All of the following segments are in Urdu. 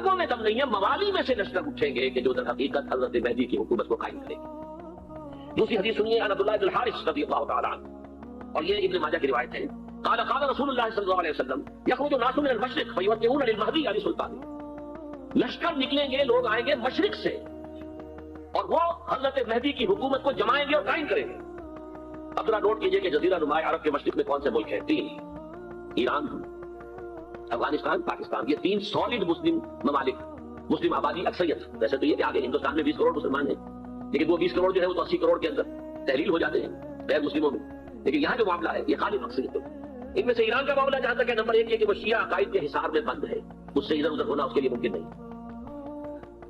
بزرگوں میں دم نہیں ہے، موالی میں سے لشکر اٹھیں گے کہ جو در حقیقت حضرت مہدی کی حکومت کو قائم کرے گی۔ دوسری حدیث سنیے عن عبداللہ بن الحارث رضی اللہ تعالیٰ عنہ، اور یہ ابن ماجہ کی روایت ہے، قال قال رسول اللہ صلی اللہ علیہ وسلم یخرج الناس من المشرق فیوطئون للمہدی علی سلطان، لشکر نکلیں گے، لوگ آئیں گے مشرق سے اور وہ حضرت مہدی کی حکومت کو جمائیں گے اور قائم کریں گے۔ اب ذرا نوٹ کیجئے کہ جزیرہ نما عرب کے مشرق میں کون سے ملک ہیں؟ 3، ایران، افغانستان، پاکستان، یہ 3 سالڈ مسلم ممالک، مسلم آبادی اکثریت۔ ویسے تو یہ کہ آگے ہندوستان میں 20 کروڑ مسلمان ہیں، لیکن وہ 20 کروڑ جو ہے وہ تو 80 کروڑ کے اندر تحلیل ہو جاتے ہیں غیر مسلموں میں، لیکن یہاں جو معاملہ ہے یہ خالی اکثریت ہے۔ ان میں سے ایران کا معاملہ جہاں تک ہے نمبر 1 یہ کہ وہ شیعہ عقائد کے حصار میں بند ہے، اس سے ادھر ادھر ہونا اس کے لیے ممکن نہیں۔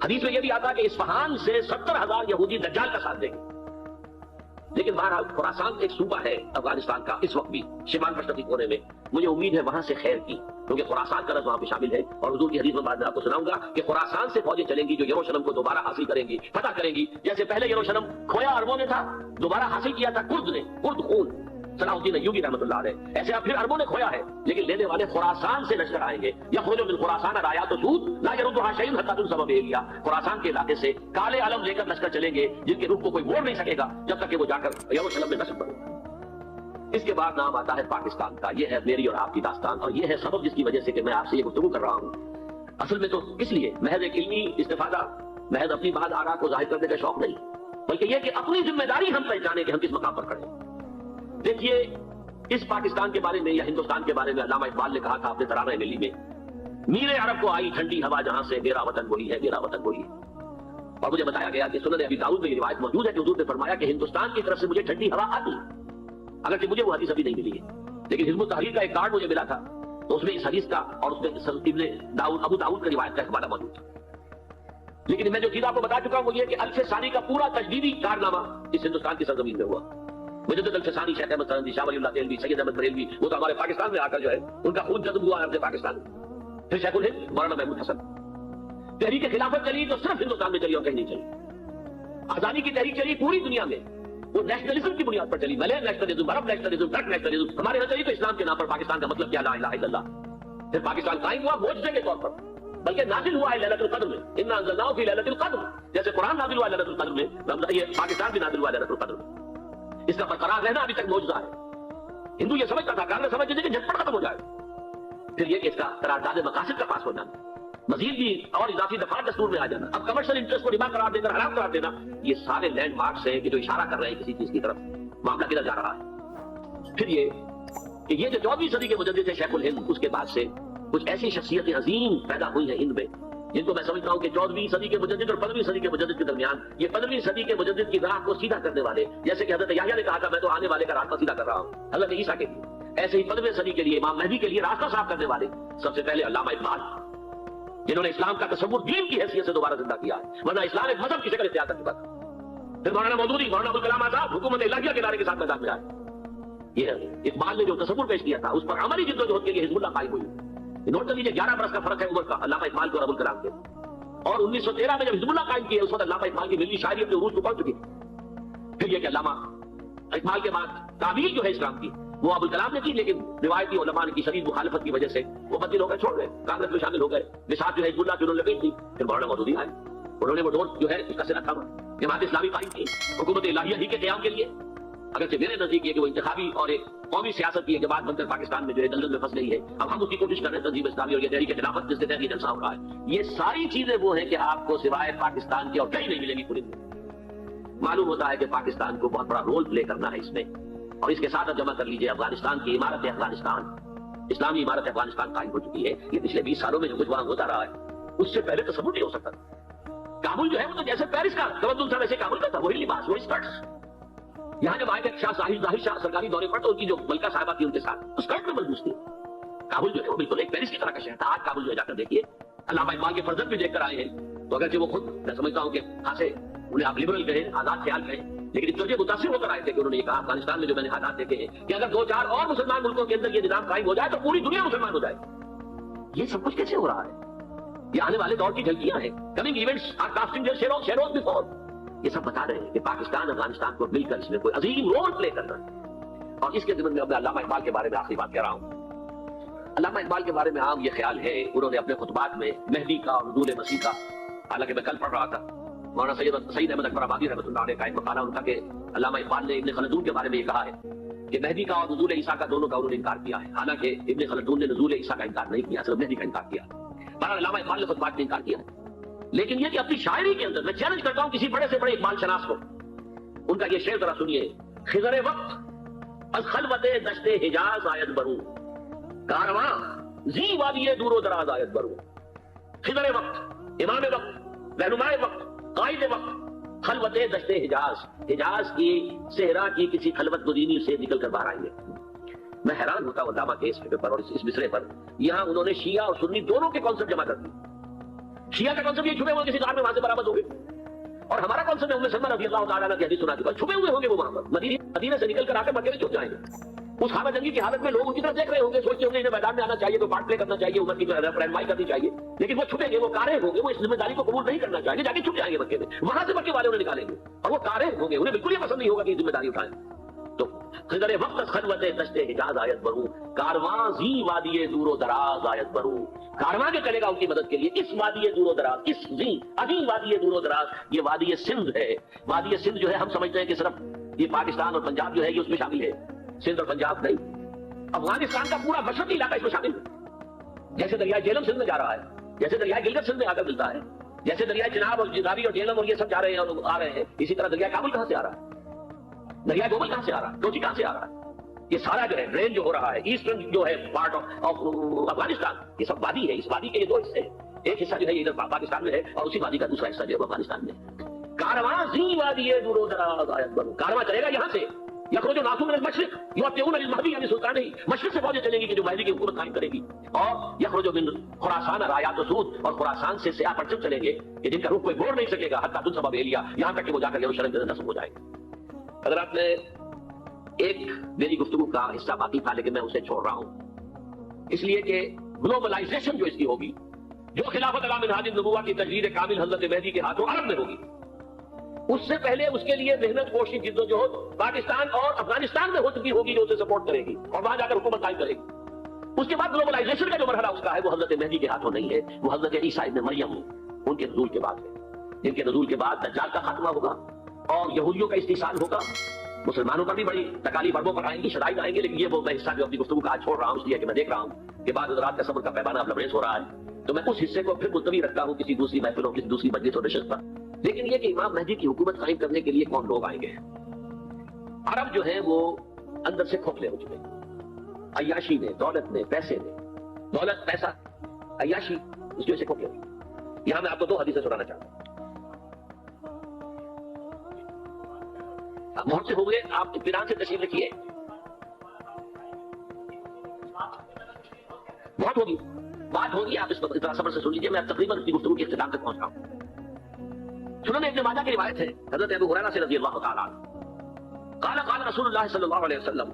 حدیث میں یہ بھی آتا ہے کہ اصفہان سے 70,000 یہودی دجال کا ساتھ دیں گے، لیکن بہرحال خراسان ایک صوبہ ہے افغانستان کا اس وقت بھی شمال مشرقی کونے میں، مجھے امید ہے وہاں سے خیر کی، کیونکہ خراسان کا رد وہاں پہ شامل ہے، اور حضور کی حدیث میں بعد میں آپ کو سناؤں گا کہ خراسان سے فوجیں چلیں گی جو یروشلم کو دوبارہ حاصل کریں گی، فتح کریں گی، جیسے پہلے یروشلم کھویا عربوں نے تھا، دوبارہ حاصل کیا تھا کرد نے، کرد خون صلاح الدین ایوبی رحمۃ اللہ علیہ، ایسے اب پھر عربوں نے کھویا ہے، لیکن لینے والے خراسان سے لشکر آئیں گے۔ یخرج من خراسان رایات سود لا يردها شيء حتى تنصب بإيلیا، خراسان کے علاقے سے کالے علم لے کر لشکر چلیں گے جن کے رخ کو کوئی موڑ نہیں سکے گا جب تک کہ وہ جا کر یروشلم میں نصب بنے۔ اس کے بعد نام آتا ہے پاکستان کا، یہ ہے میری اور آپ کی داستان، اور یہ ہے سبب جس کی وجہ سے کہ میں آپ سے یہ گفتگو کر رہا ہوں۔ اصل میں تو اس لیے محض ایک علمی استفادہ، محض اپنی بات آراء کو ظاہر کرنے کا شوق نہیں، بلکہ یہ کہ اپنی ذمہ داری ہم پہچانے کہ ہم کس مقام پر کھڑے ہیں۔ دیکھیے اس پاکستان کے بارے میں یا ہندوستان کے بارے میں علامہ اقبال نے کہا تھا اپنے ترانہ ملی میں، میرے عرب کو آئی ٹھنڈی ہوا جہاں سے، میرا وطن وہی ہے، میرا وطن وہی ہے۔ اور مجھے بتایا گیا کہ سنن ابی داؤد میں یہ روایت موجود ہے کہ حضور نے فرمایا کہ ہندوستان کی طرف سے مجھے ٹھنڈی ہوا آتی، اگرچہ مجھے وہ حدیث ابھی نہیں ملی ہے، لیکن حزب التحریر کا ایک کارڈ مجھے ملا تھا، تو اس میں اس حدیث کا اور اس میں ابن داؤد ابو داؤد کا روایت کا حوالہ موجود تھا۔ لیکن میں جو چیز آپ کو بتا چکا ہوں وہ یہ کہ الف ثانی کا پورا تجدیدی کارنامہ اس ہندوستان کی سرزمین میں ہوا۔ مجدد الف ثانی شیخ احمد سرندی، شاہ ولی اللہ دہلوی، سید احمد بریلوی، وہ تو ہمارے پاکستان میں آ کر جو ہے ان کا خون جذب ہوا ہے اپنے پاکستان میں۔ پھر شیخ الہند مولانا محمود حسن، تحریک خلافت چلی تو صرف ہندوستان میں چلی اور کہیں نہیں چلی۔ آزادی کی تحریک چلی پوری دنیا میں، وہ نیشنلزم کی بنیاد پر چلی، ملے نیشنلزم، عرب نیشنلزم، ٹرک نیشنلزم، ہمارے یہاں چلی تو اسلام کے نام پر پاکستان کا مطلب کیا، لا الہ الا اللہ۔ پھر پاکستان قائم ہوا معجزے کے طور پر، بلکہ نازل ہوا ہے لیلۃ القدر میں، انا انزلناہ فی لیلۃ القدر، جیسے قرآن نازل ہوا ہے لیلۃ القدر میں، یہ پاکستان بھی نازل ہوا ہے لیلۃ القدر میں۔ اس کا برقرار رہنا ابھی تک معجزہ ہے۔ ہندو یہ سمجھتا تھا، کافر سمجھتے تھے کہ جھٹپٹ ختم ہو جائے۔ پھر یہ کہ اس کا قرارداد مقاصد کا پاس ہو جانا، مزید بھی اور اضافی دفعات دستور میں آ جانا، اب کمرشل انٹرسٹ کو ربا قرار دے کر حرام قرار دینا، یہ سارے لینڈ مارکس ہیں کہ جو اشارہ کر رہے ہیں کسی چیز کی طرف، معاملہ کدھر جا رہا ہے۔ پھر یہ کہ یہ جو 14ویں صدی کے مجدد تھے شیخ الہند، اس کے بعد سے کچھ ایسی شخصیتیں عظیم پیدا ہوئی ہیں ہند میں جن کو میں سمجھتا ہوں کہ 14ویں صدی کے مجدد اور 15ویں صدی کے مجدد کے درمیان یہ 15ویں صدی کے مجدد کی راہ کو سیدھا کرنے والے، جیسے کہ حضرت یحییٰ نے کہا تھا میں تو آنے والے کا راستہ سیدھا کر رہا ہوں حضرت عیسیٰ کے لیے، ایسے ہی 15ویں صدی کے لیے امام مہدی کے لیے راستہ صاف کرنے والے سب سے پہلے علامہ اقبال، جنہوں نے اسلام کا تصور دین کی حیثیت سے دوبارہ زندہ کیا ہے، ورنہ اسلام ایک مذہب کی شکل اختیار کر چکا تھا۔ پھر مولانا مودودی، مولانا ابوالکلام آزاد حکومت الہیہ کے نعرے کے ساتھ میدان میں آئے۔ یہ اقبال نے جو تصور پیش کیا تھا اس پر عملی جدوجہد کے لیے حزب اللہ قائم ہوئی۔ نوٹ کر لیجیے 11 برس کا فرق ہے عمر کا علامہ اقبال کو اور ابوالکلام کے، اور 1913 میں جب حزب اللہ قائم کیا اس وقت علامہ اقبال کی ملی شاعری اپنے عروج کو پہنچ چکی تھی۔ پھر یہ کہ علامہ اقبال کے بعد تعبیر جو ہے اسلام کی وہ ابوالکلام نے کی، لیکن روایتی علماء کی شدید مخالفت کی وجہ سے وہ بدل ہو گئے، چھوڑ گئے، کانگریس میں شامل ہو گئے، نصاب جو ہے حزب اللہ کی انہوں نے لپیٹ دی۔ پھر مولانا مودودی آئے، انہوں نے وہ ڈور جو ہے اس کا سر تھاما، جماعت اسلامی قائم کی حکومت الہیہ ہی کے قیام کے لیے، اگرچہ میرے نزدیک یہ کہ وہ انتخابی اور ایک قومی سیاست کی جماعت بن کر پاکستان میں جو ہے دلدل میں پھنس گئی ہے، اب ہم اس کی کوشش کر رہے ہیں تنظیم اسلامی اور یہ تحریک خلافت جس کے تحت یہ جلسہ ہو رہا ہے۔ یہ ساری چیزیں وہ ہیں کہ آپ کو سوائے پاکستان کے اور کہیں نہیں ملیں گی پوری دنیا۔ معلوم ہوتا ہے کہ پاکستان کو بہت بڑا رول پلے کرنا ہے اس میں، اور اس کے ساتھ اب جمع کر لیجئے افغانستان کی عمارت افغانستان، اسلامی عمارت افغانستان قائم ہو چکی ہے۔ یہ پچھلے 20 سالوں میں جو کچھ وہاں ہوتا رہا ہے اس سے پہلے تصور نہیں ہو سکتا۔ کابل جو ہے وہ تو جیسے پیرس کا تمدن تھا ویسے کابل کا تھا، وہی لباس، وہی اسکرٹس۔ یہاں جب آئے تھے شاہ ظاہر شاہ سرکاری دورے پر تو ان کی جو ملکہ صاحبہ تھی ان کے ساتھ اسکرٹ میں ملبوس تھی۔ کابل جو ہے وہ بالکل ایک پیرس کی طرح کا شہر تھا۔ آج کابل جو ہے جا کر دیکھیے، علامہ اقبال کے فرزند بھی دیکھ کر آئے ہیں، تو اگرچہ وہ خود میں سمجھتا ہوں کہ خاصے انہیں آپ لبرل کہیں، آزاد خیال کہیں، لیکن اس وجہ متاثر ہو کر آئے تھے کہ انہوں نے یہ کہا افغانستان میں جو میں نے حالات دیکھے ہیں کہ اگر 2-4 اور مسلمان ملکوں کے اندر یہ نظام قائم ہو جائے تو پوری دنیا مسلمان ہو جائے۔ یہ سب کچھ کیسے ہو رہا ہے؟ یہ آنے والے دور کی جھلکیاں ہیں، coming events are casting their shadows before. یہ سب بتا رہے ہیں کہ پاکستان افغانستان کو مل کر اس میں کوئی عظیم رول پلے کرنا ہے، اور اس کے ضمن میں اب میں علامہ اقبال کے بارے میں آخری بات کہہ رہا ہوں۔ علامہ اقبال کے بارے میں عام یہ خیال ہے، انہوں نے اپنے خطبات میں مہدی کا اور نزول مسیح کا، حالانکہ میں کل پڑھ رہا تھا مولانا سید احمد اکبر آبادی رحمۃ اللہ علیہ کا ایک مقالہ ان کا کہ علامہ اقبال نے ابن خلدون کے بارے میں یہ کہا ہے کہ مہدی کا اور نزول عیسیٰ کا دونوں کا انہوں نے انکار کیا ہے، حالانکہ ابن خلدون نے نزول عیسیٰ کا انکار نہیں کیا، صرف مہدی کا انکار کیا۔ بہرحال علامہ اقبال نے خطبات میں انکار کیا، لیکن یہ کہ اپنی شاعری کے اندر میں چیلنج کرتا ہوں کسی بڑے سے بڑے اقبال شناس کو، ان کا یہ شعر ذرا سنیے۔ خضر وقت از خلوت دشت حجاز آیت برو، کارواں زی وادی دور و دراز آیت برو۔ خضر وقت، امام وقت، رہنمائے وقت، قائد وقت، خلوت دشت حجاز، حجاز کی صحرا کی کسی خلوت گزینی سے نکل کر باہر آئیں گے۔ میں حیران ہوتا ہوں علامہ کے اس پیپر اور اس مصرے پر، یہاں انہوں نے شیعہ اور سنی دونوں کے کانسیپٹ جمع کر دی۔ شیعہ کا کانسیپٹ یہ چھپے ہوئے کسی غار میں وہاں سے برآمد ہو گئے، اور ہمارا کانسیپٹ ام سلمہ رضی اللہ تعالیٰ عنہ کی حدیث سنا چکا، چھپے ہوئے ہوں گے وہ وہاں پر، مدینے سے نکل کر آ کر مکے میں چھپ جائیں گے۔ اس خانہ جنگی کی حالت میں لوگ ان کی طرف دیکھ رہے ہوں گے، سوچتے ہوں گے انہیں میدان میں آنا چاہیے، تو پارٹ پلے کرنا چاہیے، عمر کی جو ہے رہنمائی کرنی چاہیے، لیکن وہ چھپیں گے، وہ کارے ہوں گے، وہ اس ذمہ داری کو قبول نہیں کرنا چاہیں گے، جا کے چھپ جائیں گے مکے میں، وہاں سے مکے والے انہیں نکالیں گے، اور وہ کارے ہوں گے، انہیں بالکل یہ پسند نہیں ہوگا کہ ذمہ داری اٹھائیں۔ تو خضر وقت خلوت دشت حجاز آیت برو، کارواں زی وادی دور و دراز آیت برو، کارواں جو چلے گا ان کی مدد کے لیے اس وادی دور و دراز، اس زی عظیم وادی دور و دراز، یہ وادی سندھ ہے۔ وادی سندھ جو ہے ہم سمجھتے ہیں کہ صرف یہ پاکستان اور پنجاب جو ہے یہ اس میں شامل ہے، سندھ اور پنجاب نہیں، افغانستان کا پورا مشرقی علاقہ اس میں شامل ہے۔ جیسے دریائے جہلم سندھ میں جا رہا ہے، جیسے دریائے گلگت سندھ میں آ کر ملتا ہے، جیسے دریائے چناب اور جنابی اور جہلم اور یہ سب جا رہے ہیں اور آ رہے ہیں، اسی طرح دریائے کابل کہاں سے آ رہا ہے، دریائے گوبل کہاں سے آ رہا ہے، کوچی کہاں سے آ رہا ہے، یہ سارا جو ہے ڈرین جو ہو رہا ہے، ایسٹرن جو ہے پارٹ آف افغانستان، یہ سب وادی ہے۔ اس وادی کے یہ دو حصے ہیں، ایک حصہ جو ہے ادھر پاکستان میں ہے اور اسی وادی کا دوسرا حصہ جو ہے افغانستان میں۔ کارواں زی وادی دور و دراز آیت برو، کارواں چلے گا یہاں سے، یخرج ناس من المشرق یؤتون للمہدی علی سلطانہ، مشرق سے فوجیں چلیں گی کہ جو مہدی کی حکومت قائم کرے گی، اور یخرج من خراسان رایات و سود، اور خراسان سے سیاہ پرچم چلیں گے کہ جن کا رخ کوئی موڑ نہیں سکے گا، حتی تنصب ایلیا، یہاں تک کہ وہ جا کر یروشلم کے اندر نصب ہو جائے۔ حضرات نے ایک میری گفتگو کا حصہ باقی تھا لیکن میں اسے چھوڑ رہا ہوں، اس لیے کہ گلوبلائزیشن جو اس کی ہوگی، جو خلافت علی منہاج النبوہ کی تجدید کامل حضرت مہدی کے ہاتھوں عرب میں ہوگی، اس سے پہلے اس کے لیے محنت کوشش جدوجہد پاکستان اور افغانستان میں ہو چکی ہوگی جو اسے سپورٹ کرے گی اور وہاں جا کر حکومت قائم کرے گی۔ اس کے بعد گلوبلائزیشن کا جو مرحلہ اس کا ہے وہ حضرت مہدی کے ہاتھوں نہیں ہے، وہ حضرت عیسیٰ ابن مریم ان کے نزول کے بعد ہے، جن کے نزول کے بعد دجال کا خاتمہ ہوگا اور یہودیوں کا استحصال ہوگا، مسلمانوں پر بھی بڑی تکالیف اربوں پر آئیں گی، شدائد آئیں گے، لیکن یہ وہ میں حصہ جو اپنی گفتگو کا آج چھوڑ رہا ہوں اس لیے کہ میں دیکھ رہا ہوں کہ بعض حضرات کا صبر کا پیمانہ اب لبریز ہو رہا ہے، تو میں اس حصے کو پھر ملتوی رکھتا ہوں کسی دوسری محفلوں، کسی دوسری مجلس اور نشست پر۔ لیکن یہ کہ امام مہدی کی حکومت قائم کرنے کے لیے کون لوگ آئیں گے؟ عرب جو ہیں وہ اندر سے کھوکھلے ہو چکے ہیں، عیاشی میں، دولت میں، پیسے میں، دولت پیسہ عیاشی اس کی وجہ سے کھوکھلے ہوئے۔ یہاں میں آپ کو دو حدیثیں سنانا چاہتا ہوں، بہت سے ہوں گے، آپ اطمینان سے تشریف رکھیے، بہت ہوگی بات ہوگی، آپ اس اتنا صبر سے سن لیجیے، میں تقریباً اپنی گفتگو کے اختتام تک پہنچ رہا ہوں۔ سنن ابن ماجہ کی روایت ہے حضرت ابو ہریرہ سے رضی اللہ تعالیٰ عنہ، قال قال رسول اللہ صلی اللہ علیہ وسلم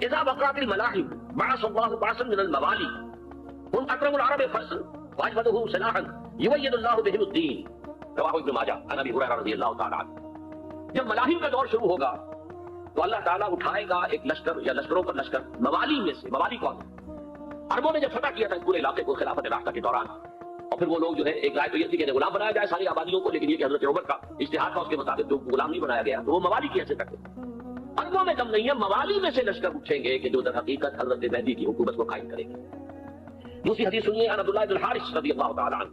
اذا وقعت الملاحم بعث اللہ بعثا من الموالی هم اکرم العرب فرسا واجودهم سلاحا یؤید اللہ بهم الدین، رواہ ابن ماجہ عن ابی ہریرہ رضی اللہ تعالیٰ عنہ۔ جب ملاحم کا دور شروع ہوگا تو اللہ تعالیٰ اٹھائے گا ایک لشکر یا لشکروں پر لشکر موالی میں سے، موالی کون؟ عربوں نے جب فتح کیا تھا پورے علاقے کو خلافت راستہ کے دوران، اور پھر وہ لوگ جو ہے ایک رائے تو یہ تھی کہ غلام بنایا جائے ساری آبادیوں کو، لیکن یہ کہ حضرت عمر کا اجتہاد تھا اس کے مطابق جو غلام نہیں بنایا گیا تو وہ موالی کی حیثیت رکھتے۔ عربوں میں دم نہیں ہے، موالی میں سے لشکر اٹھیں گے کہ جو در حقیقت حضرت مہدی کی حکومت کو قائم کریں گے۔ دوسری حدیث سنیے، عن عبداللہ بن الحارث رضی اللہ تعالیٰ عنہ،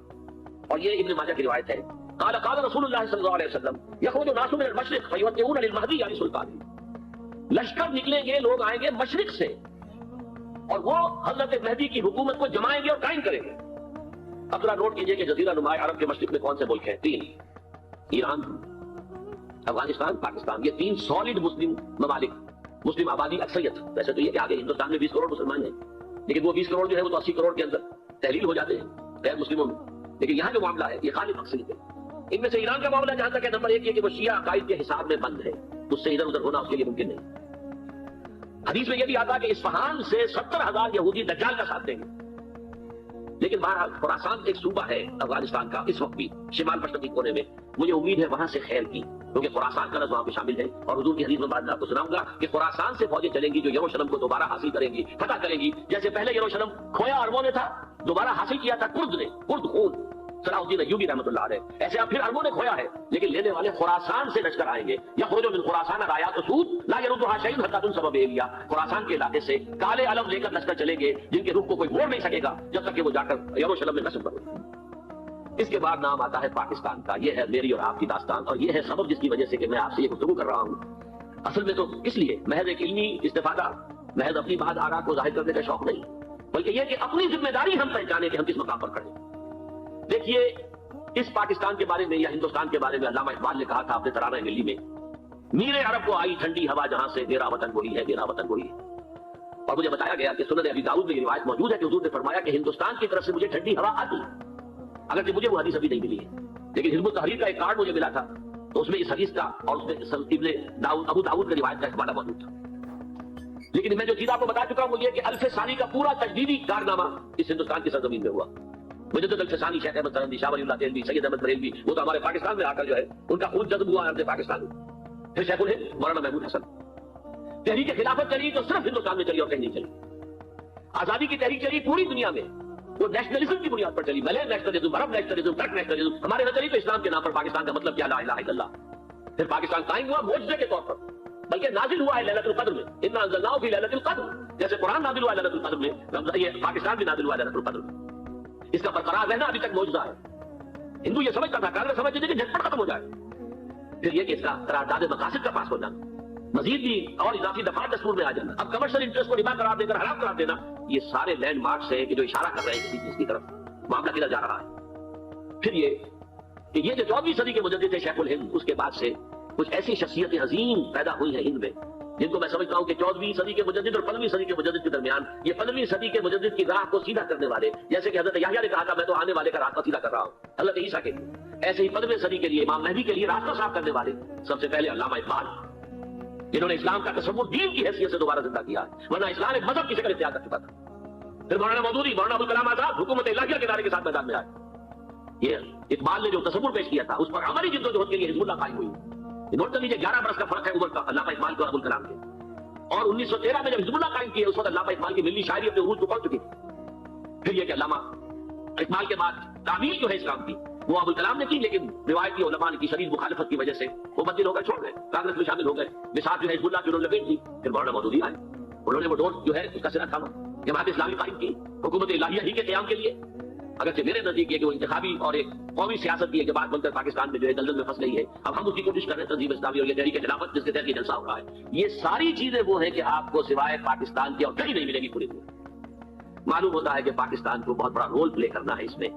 اور یہ ابن ماجہ کی روایت ہے، قال قال رسول اللہ صلی اللہ علیہ وسلم یخرج ناس من المشرق فیوطئون للمہدی علی سلطانہ، لشکر نکلیں گے، لوگ آئیں گے مشرق سے اور وہ حضرت مہدی کی حکومت کو جمائیں گے اور قائم کریں گے۔ اب ذرا نوٹ کیجئے کہ جزیرہ نما عرب کے مشرق میں کون سے ملک ہیں؟ تین، ایران، افغانستان، پاکستان، یہ تین سالڈ مسلم ممالک، مسلم آبادی اکثریت۔ ویسے تو یہ کہ آگے ہندوستان میں 20 کروڑ مسلمان ہیں، لیکن وہ 20 کروڑ جو ہے وہ تو 80 کروڑ کے اندر تحلیل ہو جاتے ہیں غیر مسلموں میں، لیکن یہاں جو معاملہ ہے یہ خالص اکثریت ہے۔ ان میں سے ایران کا معاملہ جہاں تک ہے نمبر 1 یہ کہ وہ شیعہ عقائد کے حساب میں بند ہے، اس سے ادھر ادھر ہونا اس کے لیے ممکن نہیں۔ حدیث میں یہ بھی آتا کہ اصفہان سے 70,000 یہودی دجال کا ساتھ دیں گے، لیکن بہرحال خراسان ایک صوبہ ہے افغانستان کا اس وقت بھی شمال مشرقی کونے میں، مجھے امید ہے وہاں سے خیر کی، کیونکہ خراسان کا لفظ وہاں پہ شامل ہے، اور حضور کی حدیث میں بعد میں آپ کو سناؤں گا کہ خراسان سے فوجیں چلیں گی جو یروشلم کو دوبارہ حاصل کریں گی، فتح کریں گی، جیسے پہلے یروشلم کھویا عربوں نے تھا، دوبارہ حاصل کیا تھا کرد نے، کرد خون صلاح الدین ایوبی رحمۃ اللہ علیہ، ایسے اب پھر عربوں نے کھویا ہے، لیکن لینے والے خراسان سے لشکر آئیں گے، یخرج من خراسان رایات سود لا يردها شيء حتى تنصب بإيلیا، خراسان کے علاقے سے کالے علم لے کر لشکر چلیں گے جن کے روح کو کوئی موڑ نہیں سکے گا جب تک کہ وہ جا کر یروشلم میں نصب کرے۔ اس کے بعد نام آتا ہے پاکستان کا، یہ ہے میری اور آپ کی داستان، اور یہ ہے سبب جس کی وجہ سے کہ میں آپ سے یہ گفتگو کر رہا ہوں۔ اصل میں تو اس لیے محض ایک علمی استفادہ، محض اپنی بات آراء کو ظاہر کرنے کا شوق نہیں، بلکہ یہ کہ اپنی ذمہ داری ہم پہچانے کہ ہم کس مقام پر کھڑے ہیں۔ دیکھیے اس پاکستان کے بارے میں یا ہندوستان کے بارے میں علامہ اقبال نے کہا تھا اپنے ترانہ ملی میں، میرے عرب کو آئی ٹھنڈی ہوا جہاں سے میرا وطن وہی ہے، میرا وطن وہی ہے۔ اور مجھے بتایا گیا کہ سنن ابی داؤد میں یہ روایت موجود ہے کہ حضور نے فرمایا کہ ہندوستان کی طرف سے مجھے ٹھنڈی ہوا آتی، اگرچہ مجھے وہ حدیث ابھی نہیں ملی ہے، لیکن حزب التحریر کا ایک کارڈ مجھے ملا تھا، تو اس میں اس حدیث کا اور اس میں ابن داؤد ابو داؤد کی روایت کا حوالہ موجود تھا۔ لیکن میں جو چیز آپ کو بتا چکا ہوں وہ یہ کہ الف ثانی کا پورا تجدیدی کارنامہ اس ہندوستان کی سرزمین میں ہوا۔ مجدد الف ثانی شیخ احمد سرندی، شاہ ولی اللہ دہلوی، سید احمد بریلوی، وہ تو ہمارے پاکستان میں آ کر جو ہے ان کا خون جذب ہوا ارض پاکستان میں۔ پھر شیخ الہند مولانا محمود حسن، تحریک خلافت چلی تو صرف ہندوستان میں چلی اور کہیں نہیں چلی۔ آزادی کی تحریک چلی پوری دنیا میں، وہ نیشنلزم کی بنیاد پر چلی، ملے نیشنلزم، عرب نیشنلزم، ترک نیشنلزم، ہمارے نہ چلی تو اسلام کے نام پر پاکستان کا مطلب کیا لا الہ الا اللہ۔ پھر پاکستان قائم ہوا معجزے کے طور پر، بلکہ نازل ہوا ہے ليلۃ القدر میں، انا انزلناه في ليلۃ القدر، جیسے قرآن نازل ہوا ہے ليلۃ القدر میں، یہ پاکستان بھی نازل ہوا ہے ليلۃ القدر میں۔ اس کا برقرار رہنا ابھی تک معجزہ ہے۔ ہندو یہ سمجھتا تھا، کانگریس سمجھتے تھے کہ جھٹپٹ ختم ہو جائے۔ پھر یہ کہ اس کا قرارداد مقاصد کا پاس ہو جانا، مزید بھی اور اضافی دفعات دستور میں آ جانا، اب کمرشل انٹرسٹ کو ربا قرار دے کر حرام قرار دینا، یہ سارے لینڈ مارکس ہیں کہ جو اشارہ کر رہے ہیں کسی چیز کی طرف، معاملہ کدھر جا رہا ہے۔ پھر یہ کہ یہ جو 14ویں صدی کے مجدد تھے شیخ الہند، اس کے بعد سے کچھ ایسی شخصیتیں عظیم پیدا ہوئی ہیں ہند میں جن کو میں سمجھتا ہوں کہ 14ویں صدی کے مجدد اور 15ویں صدی کے مجدد کے درمیان یہ 15ویں صدی کے مجدد کی راہ کو سیدھا کرنے والے، جیسے کہ حضرت یحییٰ نے کہا تھا میں تو آنے والے کا راستہ سیدھا کر رہا ہوں حضرت عیسیٰ کے لیے، ایسے ہی 15ویں صدی کے لیے امام مہدی کے لیے راستہ صاف کرنے والے سب سے پہلے علامہ اقبال، جنہوں نے اسلام کا تصور دین کی حیثیت سے دوبارہ زندہ کیا، ورنہ اسلام ایک مذہب کی شکل اختیار کر چکا تھا۔ پھر مولانا مودودی، مولانا ابوالکلام آزاد حکومت الہیہ کے نعرے کے ساتھ میدان میں آئے۔ یہ اقبال نے جو تصور پیش کیا تھا اس پر عملی جدوجہد کے لیے حزب اللہ قائم ہوئی۔ نوٹ کر لیجیے 11 برس کا فرق ہے عمر کا علامہ اقبال کے اور ابوالکلام کے، اور 1913 میں جب حزب اللہ قائم کیا اس وقت علامہ اقبال کی ملی شاعری اپنے عروج کو پہنچ چکی تھی۔ پھر یہ کہ علامہ اقبال کے بعد تعمیل جو ہے اسلام کی وہ ابوالکلام نے کی، لیکن روایتی علماء کی شدید مخالفت کی وجہ سے وہ بدل ہو کر چھوڑ گئے، کانگریس میں شامل ہو گئے، بساط جو ہے حزب اللہ کی انہوں نے لپیٹ لی۔ پھر مولانا مودودی آئے، انہوں نے وہ ڈور جو ہے اس کا سرا تھاما، جماعت اسلامی قائم کی حکومت الہیہ ہی کے قیام کے لیے، اگرچہ میرے نزدیک یہ کہ وہ انتخابی اور ایک قومی سیاست کی ایک بات بن کر پاکستان میں جو ہے دلدل میں پھنس گئی ہے، اب ہم اس کی کوشش کر رہے ہیں تنظیم اسلامی اور یہ تحریک خلافت جس کے تحت یہ جلسہ ہو رہا ہے، یہ ساری چیزیں وہ ہیں کہ آپ کو سوائے پاکستان کے اور کہیں نہیں ملے گی پوری دنیا۔ معلوم ہوتا ہے کہ پاکستان کو بہت بڑا رول پلے کرنا ہے اس میں،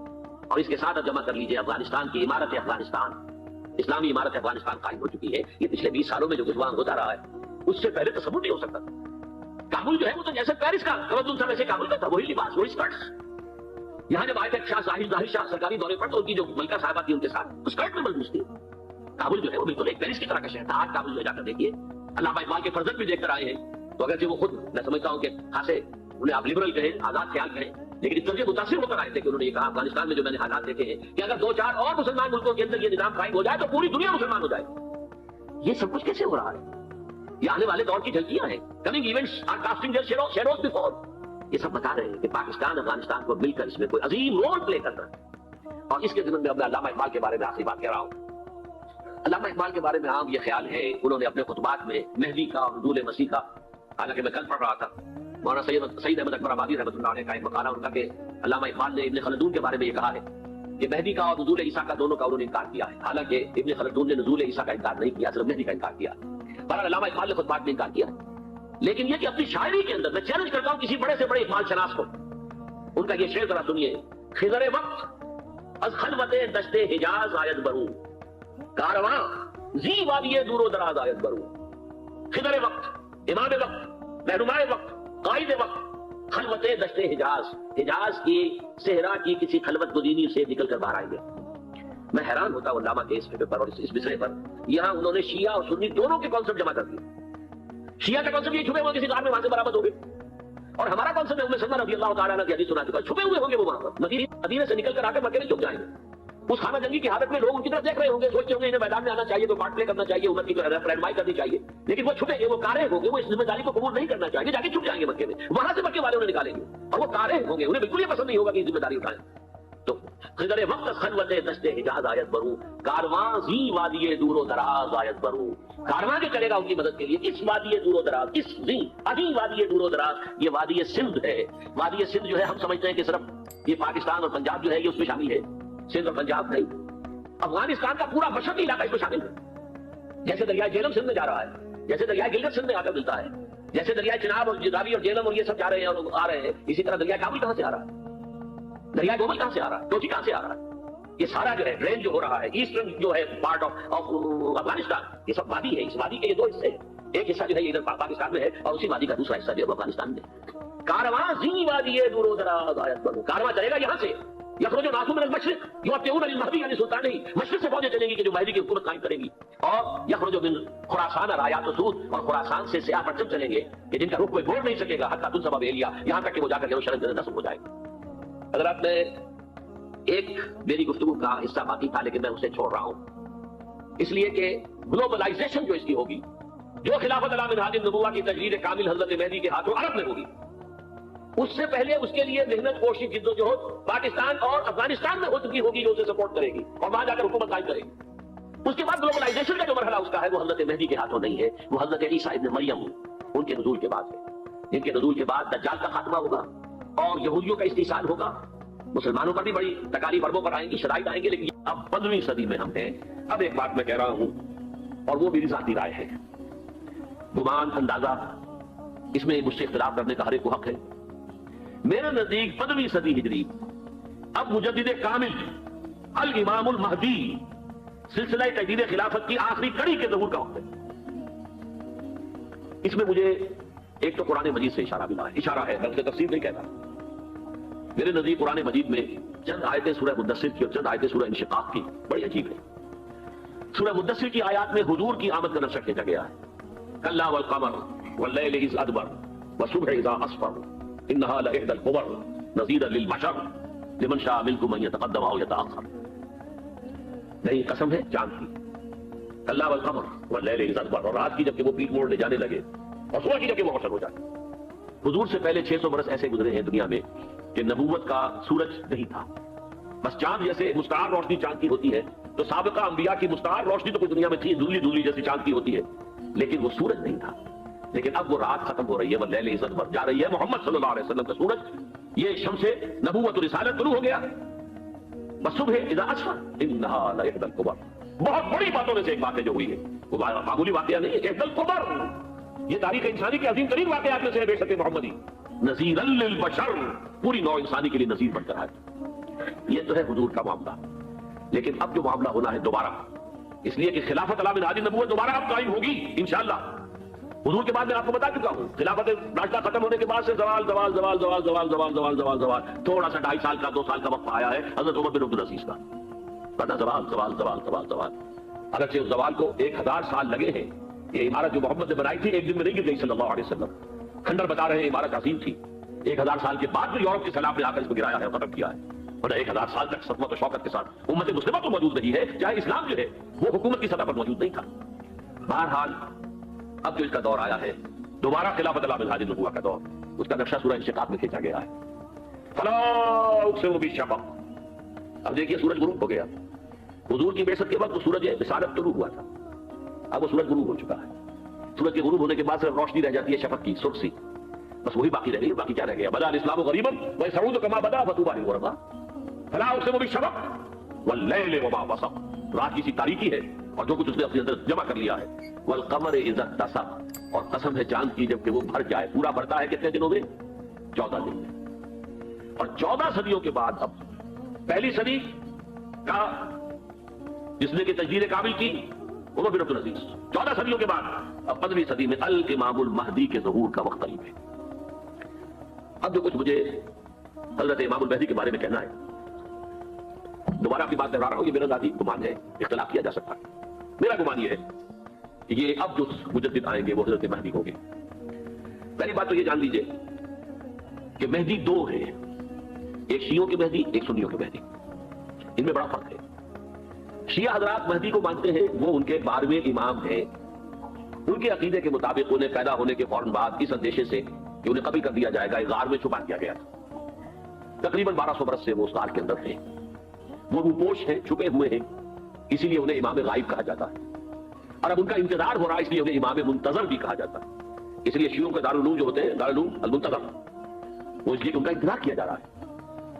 اور اس کے ساتھ اب جمع کر لیجیے افغانستان کی عمارت افغانستان، اسلامی عمارت افغانستان قائم ہو چکی ہے۔ یہ پچھلے 20 سالوں میں جو گزوان ہوتا رہا ہے اس سے پہلے تصور نہیں ہو سکتا تھا۔ کابل جو ہے وہ تو جیسے پیرس کا تمدن تھا ویسے کابل کا تھا، وہی لباس، وہی اسکرٹس۔ یہاں جب آئے تھے شاہ ظاہر شاہ سرکاری دورے پر تو ان کی جو ملکہ صاحبہ تھی ان کے ساتھ اسکرٹ میں ملبوس تھی۔ کابل جو ہے وہ بالکل ایک پیرس کی طرح کا شہر تھا۔ آج کابل میں جا کر دیکھیے، علامہ اقبال کے فرزند بھی دیکھ کر آئے ہیں، تو اگرچہ وہ خود میں سمجھتا ہوں کہ خاصے انہیں آپ لبرل کہیں، آزاد خیال کہیں، لیکن اس طرح متاثر ہو کر آئے تھے کہ انہوں نے یہ کہا افغانستان میں جو میں نے حالات دیکھے ہیں کہ اگر 2-4 اور مسلمان ملکوں کے اندر یہ نظام قائم ہو جائے تو پوری دنیا مسلمان ہو جائے۔ یہ سب کچھ کیسے ہو رہا ہے؟ یہ آنے والے دور کی جھلکیاں ہیں، coming events are casting their shadows before. یہ سب بتا رہے ہیں کہ پاکستان افغانستان کو مل کر اس میں کوئی عظیم رول پلے کرنا ہے، اور اس کے ضمن میں اب میں علامہ اقبال کے بارے میں آخری بات کہہ رہا ہوں۔ علامہ اقبال کے بارے میں عام یہ خیال ہے، انہوں نے اپنے خطبات میں مہدی کا اور نزول مسیح کا، حالانکہ میں کل پڑھ رہا تھا مولانا سید احمد اکبر آبادی رحمۃ اللہ علیہ کا ایک مقالہ ان کا کہ علامہ اقبال نے ابن خلدون کے بارے میں یہ کہا ہے کہ مہدی کا اور نزول عیسیٰ کا دونوں کا انہوں نے انکار کیا ہے، حالانکہ ابن خلدون نے نزول عیسیٰ کا انکار نہیں کیا، صرف مہدی کا انکار کیا۔ بہرحال علامہ اقبال نے خطبات میں انکار کیا ہے، لیکن یہ کہ اپنی شاعری کے اندر میں چیلنج کرتا ہوں کسی بڑے سے بڑے اقبال شناس کو، ان کا یہ شعر ذرا سنیے۔ خضر وقت از خلوت دشت حجاز آید برو، کارواں زی وادی دور و دراز آید برو۔ خضر وقت، امام وقت، رہنمائے وقت، قائد وقت، خلوت دشت حجاز، حجاز کی صحرا کی کسی خلوت گزینی سے نکل کر باہر آئیں گے۔ میں حیران ہوتا ہوں علامہ کے اس پیپر اور اس مصرے پر، یہاں انہوں نے شیعہ اور سنی دونوں کے کانسیپٹ جمع کر دیے۔ شیعہ کا کانسیپٹ یہ چھپے ہوئے کسی غار میں وہاں سے برآمد ہو گئے، اور ہمارا کون سا میں سلمہ رضی اللہ تعالیٰ عنہ کی حدیث سنا چکا، چھپے ہوئے ہوں گے وہ وہاں پر، مدینے سے نکل کر آ کر مکے میں چھپ جائیں گے. اس خانہ جنگی کی حالت میں لوگ ان کی طرف دیکھ رہے ہوں گے، سوچتے ہوں گے انہیں میدان میں آنا چاہیے، تو پارٹ پلے کرنا چاہیے، امت کی رہنمائی کرنی چاہیے، لیکن وہ چھپے گے، وہ کارے ہوں گے، وہ اس ذمہ داری کو قبول نہیں کرنا چاہیں گے، جا کے چھپ جائیں گے مکے میں. وہاں سے مکے والے انہیں نکالیں گے اور وہ کارے ہوں گے، انہیں بالکل یہ پسند نہیں ہوگا کہ یہ ذمہ داری اٹھائیں. تو خضر وقت خلوت دشت حجاز آیت برو، کارواں زی وادی دور و دراز آیت برو. کارواں جو چلے گا ان کی مدد کے لیے اس وادی دور و دراز، اس زی ادھی وادی دور و دراز، یہ وادی سندھ ہے. وادی سندھ جو ہے ہم سمجھتے ہیں کہ صرف یہ پاکستان اور پنجاب جو ہے یہ اس میں شامل ہے، سندھ اور پنجاب نہیں، افغانستان کا پورا مشرقی علاقہ اس میں شامل ہے. جیسے دریائے جہلم سندھ میں جا رہا ہے، جیسے دریائے گلگت سندھ میں آ کر ملتا ہے، جیسے دریائے چناب اور راوی اور جہلم اور یہ سب جا رہے ہیں اور آ رہے ہیں، اسی طرح دریائے کابل کہاں سے آ رہا ہے، دریائے گومل کہاں سے آ رہا ہے، کوچی کہاں سے آ رہا ہے. یہ سارا جو ہے ڈرین جو ہو رہا ہے ایسٹرن جو ہے پارٹ آف افغانستان، یہ سب وادی ہے. اس وادی کے یہ دو حصے، ایک حصہ جو ہے ادھر پاکستان میں ہے اور اسی وادی کا دوسرا حصہ جو ہے افغانستان میں. کارواں زی وادی دور و دراز آیت برو، کارواں چلے گا یہاں سے، یخرج ناس من المشرق یؤتون للمہدی یعنی سلطان نہیں، مشرق سے فوجیں چلیں گی کہ جو مہدی کی حکومت قائم کرے گی، اور یخرج من خراسان رایات و سود، اور خراسان سے سیاہ پرچم چلیں گے کہ جن کا رخ کوئی موڑ نہیں سکے گا، حتی تنصب ایلیا، یہاں تک کہ وہ جا کر یروشلم کے اندر نصب ہو جائے گا. حضرات میں ایک میری گفتگو کا حصہ باقی تھا لیکن میں اسے چھوڑ رہا ہوں، اس لیے کہ گلوبلائزیشن جو اس کی ہوگی، جو خلافت علی منہاج النبوہ کی تجدید کامل حضرت مہدی کے ہاتھوں عرب میں ہوگی، اس سے پہلے اس کے لیے محنت کوشش جدوجہد پاکستان اور افغانستان میں ہو چکی ہوگی جو اسے سپورٹ کرے گی اور وہاں جا کر حکومت قائم کرے گی. اس کے بعد گلوبلائزیشن کا جو مرحلہ اس کا ہے وہ حضرت مہدی کے ہاتھوں نہیں ہے، وہ حضرت عیسیٰ ابن مریم ان کے نزول کے بعد ہے، جن کے نزول کے بعد دجال کا خاتمہ ہوگا اور یہودیوں کا استحصال ہوگا. مسلمانوں پر بھی بڑی تکالیف عربوں پر آئیں گی، شرائط آئیں گے، لیکن اب 15ویں صدی میں ہم ہیں. اب ایک بات میں کہہ رہا ہوں اور وہ میری ذاتی رائے ہے، گمان اندازہ اس میں مجھ سے اختلاف کرنے کا ہر ایک کو حق ہے. میرے نزدیک 15ویں صدی ہجری اب مجدد کامل الامام المہدی سلسلہ تجدید خلافت کی آخری کڑی کے ظہور کا وقت ہے. اس میں مجھے ایک تو قرآن مجید سے اشارہ ملا ہے، اشارہ ہے، بلکہ تفسیر نہیں کہتا. میرے نزدیک قرآن مجید میں چند آیتیں سورہ مدثر کی اور چند آیتیں سورہ انشقاق کی بڑی عجیب ہے. سورہ مدثر کی آیات میں حضور کی آمد کا نقشہ کھینچا گیا ہے، کلا والقمر واللیل اذ ادبر والصبح اذا اسفر انها لإحدى الكبر نذیرا للبشر لمن شاء منکم ان يتقدم او يتأخر. نہیں، قسم ہے چاند کی، کلا والقمر واللیل اذ ادبر، اور رات کی جب کہ وہ پیٹ موڑ لے جانے لگے اور صبح کی جب کہ وہ حشر ہو جائے. حضور سے پہلے 600 برس ایسے گزرے ہیں دنیا میں کہ نبوت کا سورج نہیں تھا، بس چاند جیسے مستعار روشنی چاند کی ہوتی ہے، تو سابقہ انبیاء کی مستعار روشنی تو کوئی دنیا میں تھی، دھندلی دھندلی جیسی چاند کی ہوتی ہے، لیکن وہ سورج نہیں تھا. لیکن اب وہ رات ختم ہو رہی ہے، واللیل اذ ادبر جا رہی ہے، محمد صلی اللہ علیہ وسلم کا سورج یہ شمس نبوت و رسالت طلوع ہو گیا. والصبح اذا اسفر انها لإحدى الكبر، بہت بڑی باتوں میں سے ایک بات ہے جو ہوئی ہے، وہ معمولی واقعہ نہیں ہے، احدى الكبر، یہ تاریخ انسانی کے عظیم ترین واقعات میں سے ہے بے شک محمدی، نذیرا للبشر، پوری نوع انسانی کے لیے نذیر بن کر آئے. یہ تو ہے حضور کا معاملہ. لیکن اب جو معاملہ ہونا ہے دوبارہ، اس لیے کہ خلافت علی منہاج النبوت دوبارہ اب قائم ہوگی انشاءاللہ. حضور کے بعد میں آپ کو بتا چکا ہوں، خلافت راشدہ ختم ہونے کے بعد سے زوال زوال زوال زوال زوال زوال زوال زوال زوال، تھوڑا سا 2.5 سال کا 2 سال کا وقت آیا ہے حضرت عمر بن عبدالعزیز کا، ورنہ زوال زوال زوال زوال زوال. اگرچہ اس زوال کو 1000 سال لگے ہیں. یہ عمارت جو محمد نے بنائی تھی ایک دن میں نہیں گر گئی صلی اللہ علیہ وسلم. کھنڈر بتا رہے ہیں عمارت عظیم تھی، 1000 سال کے بعد بھی یورپ کے سیلاب نے آ کر اس کو گرایا ہے اور ختم کیا ہے. ورنہ 1000 سال تک سطوت و شوکت کے ساتھ امت مسلمہ تو موجود رہی ہے، چاہے اسلام جو ہے وہ حکومت کی سطح پر موجود نہیں تھا. بہرحال اب جو اس کا دور آیا ہے دوبارہ خلافت علی منہاج النبوہ کا دور، اس کا نقشہ سورہ انشقاق میں کھینچا گیا ہے. فلا اقسم بالشفق، اب دیکھیے سورج غروب ہو گیا. حضور کی بعثت کے وقت وہ سورج رسالت طلوع ہوا تھا، اب وہ سورج غروب ہو چکا ہے. سورج کے غروب ہونے کے بعد صرف روشنی رہ جاتی ہے شفق کی، سرخ سی، بس وہی باقی رہ گئی. باقی کیا رہ گیا؟ بدا الاسلام غریبا وسعود کما بدا فطوبى للغرباء. فلا اقسم بالشفق واللیل وما وسق، رات کی سی تاریکی ہے اور جو کچھ اس نے اپنے اندر جمع کر لیا ہے. والقمر اذا اتسق، اور قسم ہے چاند کی جب کہ وہ بھر جائے. پورا بھرتا ہے کتنے دنوں میں؟ 14 دن میں. اور 14 صدیوں کے بعد اب پہلی صدی کا جس نے کہ تجدید کامل کی عمر بن عبدالعزیز، 14 صدیوں کے بعد اب 15ویں صدی میں الامام المہدی کے ظہور کا وقت قریب ہے. اب جو کچھ مجھے حضرت امام المہدی کے بارے میں کہنا ہے، دوبارہ اپنی بات دہرا رہا ہوں، یہ میرا ذاتی گمان ہے، اختلاف کیا جا سکتا ہے. میرا گمان یہ ہے کہ یہ اب جو مجدد آئیں گے وہ حضرت مہدی ہوں گے. پہلی بات تو یہ جان لیجئے کہ مہدی دو ہیں، ایک شیعوں کے مہدی، ایک سنیوں کے مہدی، ان میں بڑا فرق ہے۔ شیعہ حضرات مہدی کو مانتے ہیں، وہ ان کے 12ویں امام ہیں۔ ان کے عقیدے کے مطابق انہیں پیدا ہونے کے فوراً بعد اس اندیشے سے کہ انہیں قتل کر دیا جائے گا ایک غار میں چھپا دیا گیا تھا۔ تقریباً 1200 برس سے وہ اس غار کے اندر ہیں، وہ روپوش ہیں، چھپے ہوئے ہیں، اسی لیے انہیں امام غائب کہا جاتا ہے، اور اب ان کا انتظار ہو رہا ہے، اس لیے انہیں امام منتظر بھی کہا جاتا ہے۔ اس لیے شیعوں کے دارالعلوم جو ہوتے ہیں، دارالعلوم المنتظر، وہ اس لیے ان کا انتظار کیا جا رہا ہے۔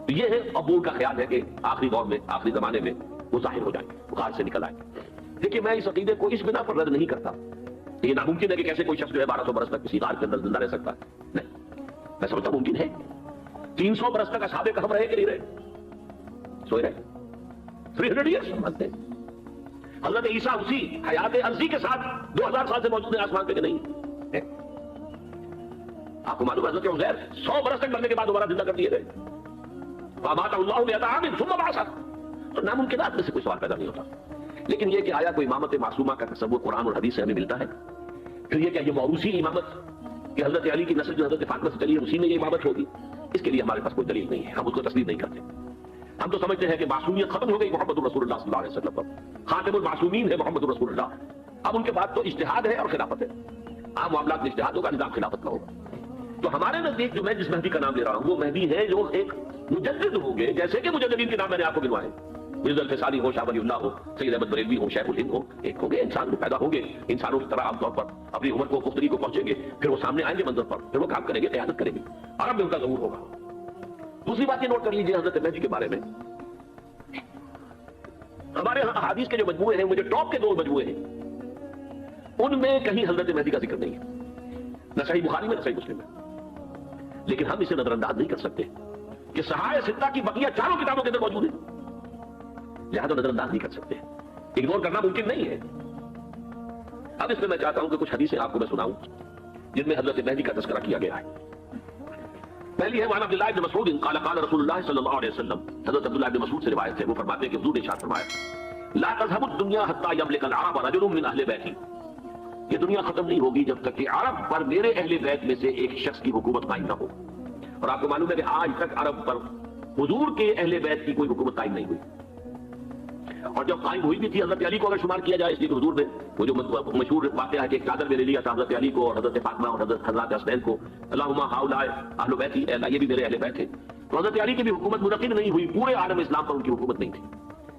تو یہ ہے، اب ان کا خیال ہے کہ آخری دور میں، آخری زمانے میں وہ ظاہر ہو جائیں، غار سے نکل آئیں۔ دیکھیے، میں اس عقیدے کو اس بنا پر رد نہیں کرتا، یہ ناممکن ہے کہ کیسے کوئی شخص جو ہے 1200 برس تک کسی غار کے اندر زندہ رہ سکتا ہے، نہیں، میں سمجھتا ہوں ممکن ہے۔ 300 برس تک اصحاب کہف رہے کہ نہیں رہے؟ سوئے رہے، 300 ایئرس مانتے ہیں۔ حضرت عیسیٰ اسی حیات عرضی کے ساتھ 2000 سال سے موجود ہیں آسمان پہ کہ نہیں؟ آپ کو معلوم ہے حضرت عزیر 100 برس تک مرنے کے بعد دوبارہ زندہ کر دیے گئے، فَأَمَاتَهُ اللَّهُ مِئَةَ عَامٍ ثُمَّ بَعَثَهُ۔ تو ناممکنات میں سے کوئی سوال پیدا نہیں ہوتا، لیکن یہ کہ آیا کوئی امامت معصومہ کا تصور قرآن اور حدیث سے ہمیں ملتا ہے؟ پھر یہ کہ یہ موروثی امامت کہ حضرت علی کی نسل جو حضرت فاطمہ سے چلی ہے اسی میں یہ امامت ہوگی، اس کے لیے ہمارے پاس کوئی دلیل نہیں ہے، ہم اس کو تسلیم نہیں کرتے۔ ہم تو سمجھتے ہیں کہ معصومیت ختم ہو گئی محمد رسول اللہ صلی اللہ علیہ وسلم پر، خاتم المعصومین ہے محمد رسول اللہ۔ اب ان کے بعد تو اجتہاد ہے اور خلافت ہے، عام معاملات میں اجتہاد ہوگا، نظام خلافت کا ہوگا۔ تو ہمارے نزدیک جو میں جس مہدی کا نام لے رہا ہوں وہ مہدی ہے جو ایک مجدد ہوں گے، جیسے کہ مجددین کے نام میں نے آپ کو گنوائے، مرزا الفسانی ہو، شاہ ولی اللہ ہو، سید احمد بریلوی ہو، شیخ الہند ہو، ایک ہوں گے، انسان میں پیدا ہوں گے، انسانوں کی طرح عام طور پر اپنی عمر کو پختگی کو پہنچیں گے، پھر وہ سامنے آئیں گے منظر پر، پھر وہ کام کریں گے، قیادت کریں گے، عرب میں ان کا ظہور ہوگا۔ دوسری بات یہ نوٹ کر لیجیے حضرت مہدی کے بارے میں، ہمارے احادیث کے جو مجموعے ہیں، مجھے ٹاپ کے 2 مجموعے ہیں، ان میں کہیں حضرت مہدی کا ذکر نہیں ہے، نہ صحیح بخاری میں نہ صحیح مسلم میں۔ لیکن ہم اسے نظر انداز نہیں کر سکتے کہ صحائح ستہ کی بقیہ 4 کتابوں کے اندر موجود ہے، لہذا نظر انداز نہیں کر سکتے، اگنور کرنا ممکن نہیں ہے۔ اب اس میں میں چاہتا ہوں کہ کچھ حدیثیں آپ کو میں سناؤں جن میں حضرت مہدی کا تذکرہ کیا گیا ہے۔ پہلی ہے وعن عبداللہ بن مسعود قال قال رسول اللہ صلی اللہ علیہ وسلم، حضرت عبداللہ بن مسعود سے روایت ہے، وہ فرماتے ہیں کہ حضور نے ارشاد فرمایا لا تذهب الدنيا حتى يملك العرب رجل من اہل بیتی، یہ دنیا ختم نہیں ہوگی جب تک کہ عرب پر میرے اہل بیت میں سے ایک شخص کی حکومت قائم نہ ہو۔ اور آپ کو معلوم ہے کہ آج تک عرب پر حضور کے اہل بیت کی کوئی حکومت قائم نہیں ہوئی، اور جب قائم ہوئی بھی تھی حضرت علی کو اگر شمار کیا جائے، اس لیے کہ حضور نے وہ جو مشہور واقعہ ہے کہ ایک چادر میں لے لیا تھا حضرت علی کو اور حضرت فاطمہ اور حضرت حسنین کو، اللہم ہؤلاء اہل بیتی، اے اللہ یہ بھی میرے اہل بیت ہیں۔ تو حضرت علی کی بھی حکومت منعقد نہیں ہوئی، پورے عالم اسلام پر ان کی حکومت نہیں تھی،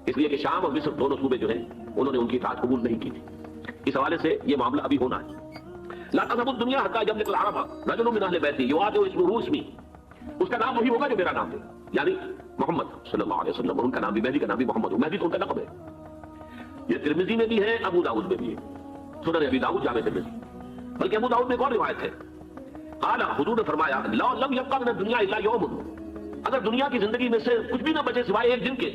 اس لیے کہ شام اور مصر دونوں صوبے جو ہیں انہوں نے ان کی اطاعت قبول نہیں کی تھی۔ اس حوالے سے یہ معاملہ ابھی ہونا ہے۔ لا تذهب الدنيا حتى يملك العرب رجل من اهل بيتي يعاد اسمه اسمي، اس کا نام وہی ہوگا جو میرا نام ہے، یعنی محمد صلی اللہ علیہ وسلم، اور ان کا نام بھی مہدی کا نام بھی محمد ہو، مہدی تو ان کا لقب ہے۔ یہ ترمذی میں بھی ہے، ابو داؤد میں بھی ہے، سنن ابی داؤد جامع ترمذی، بلکہ ابو داؤد میں ایک اور روایت ہے، قال حضور نے فرمایا لو لم يبقى من الدنيا الا يوم، اگر دنیا کی زندگی میں سے کچھ بھی نہ بچے سوائے ایک دن کے،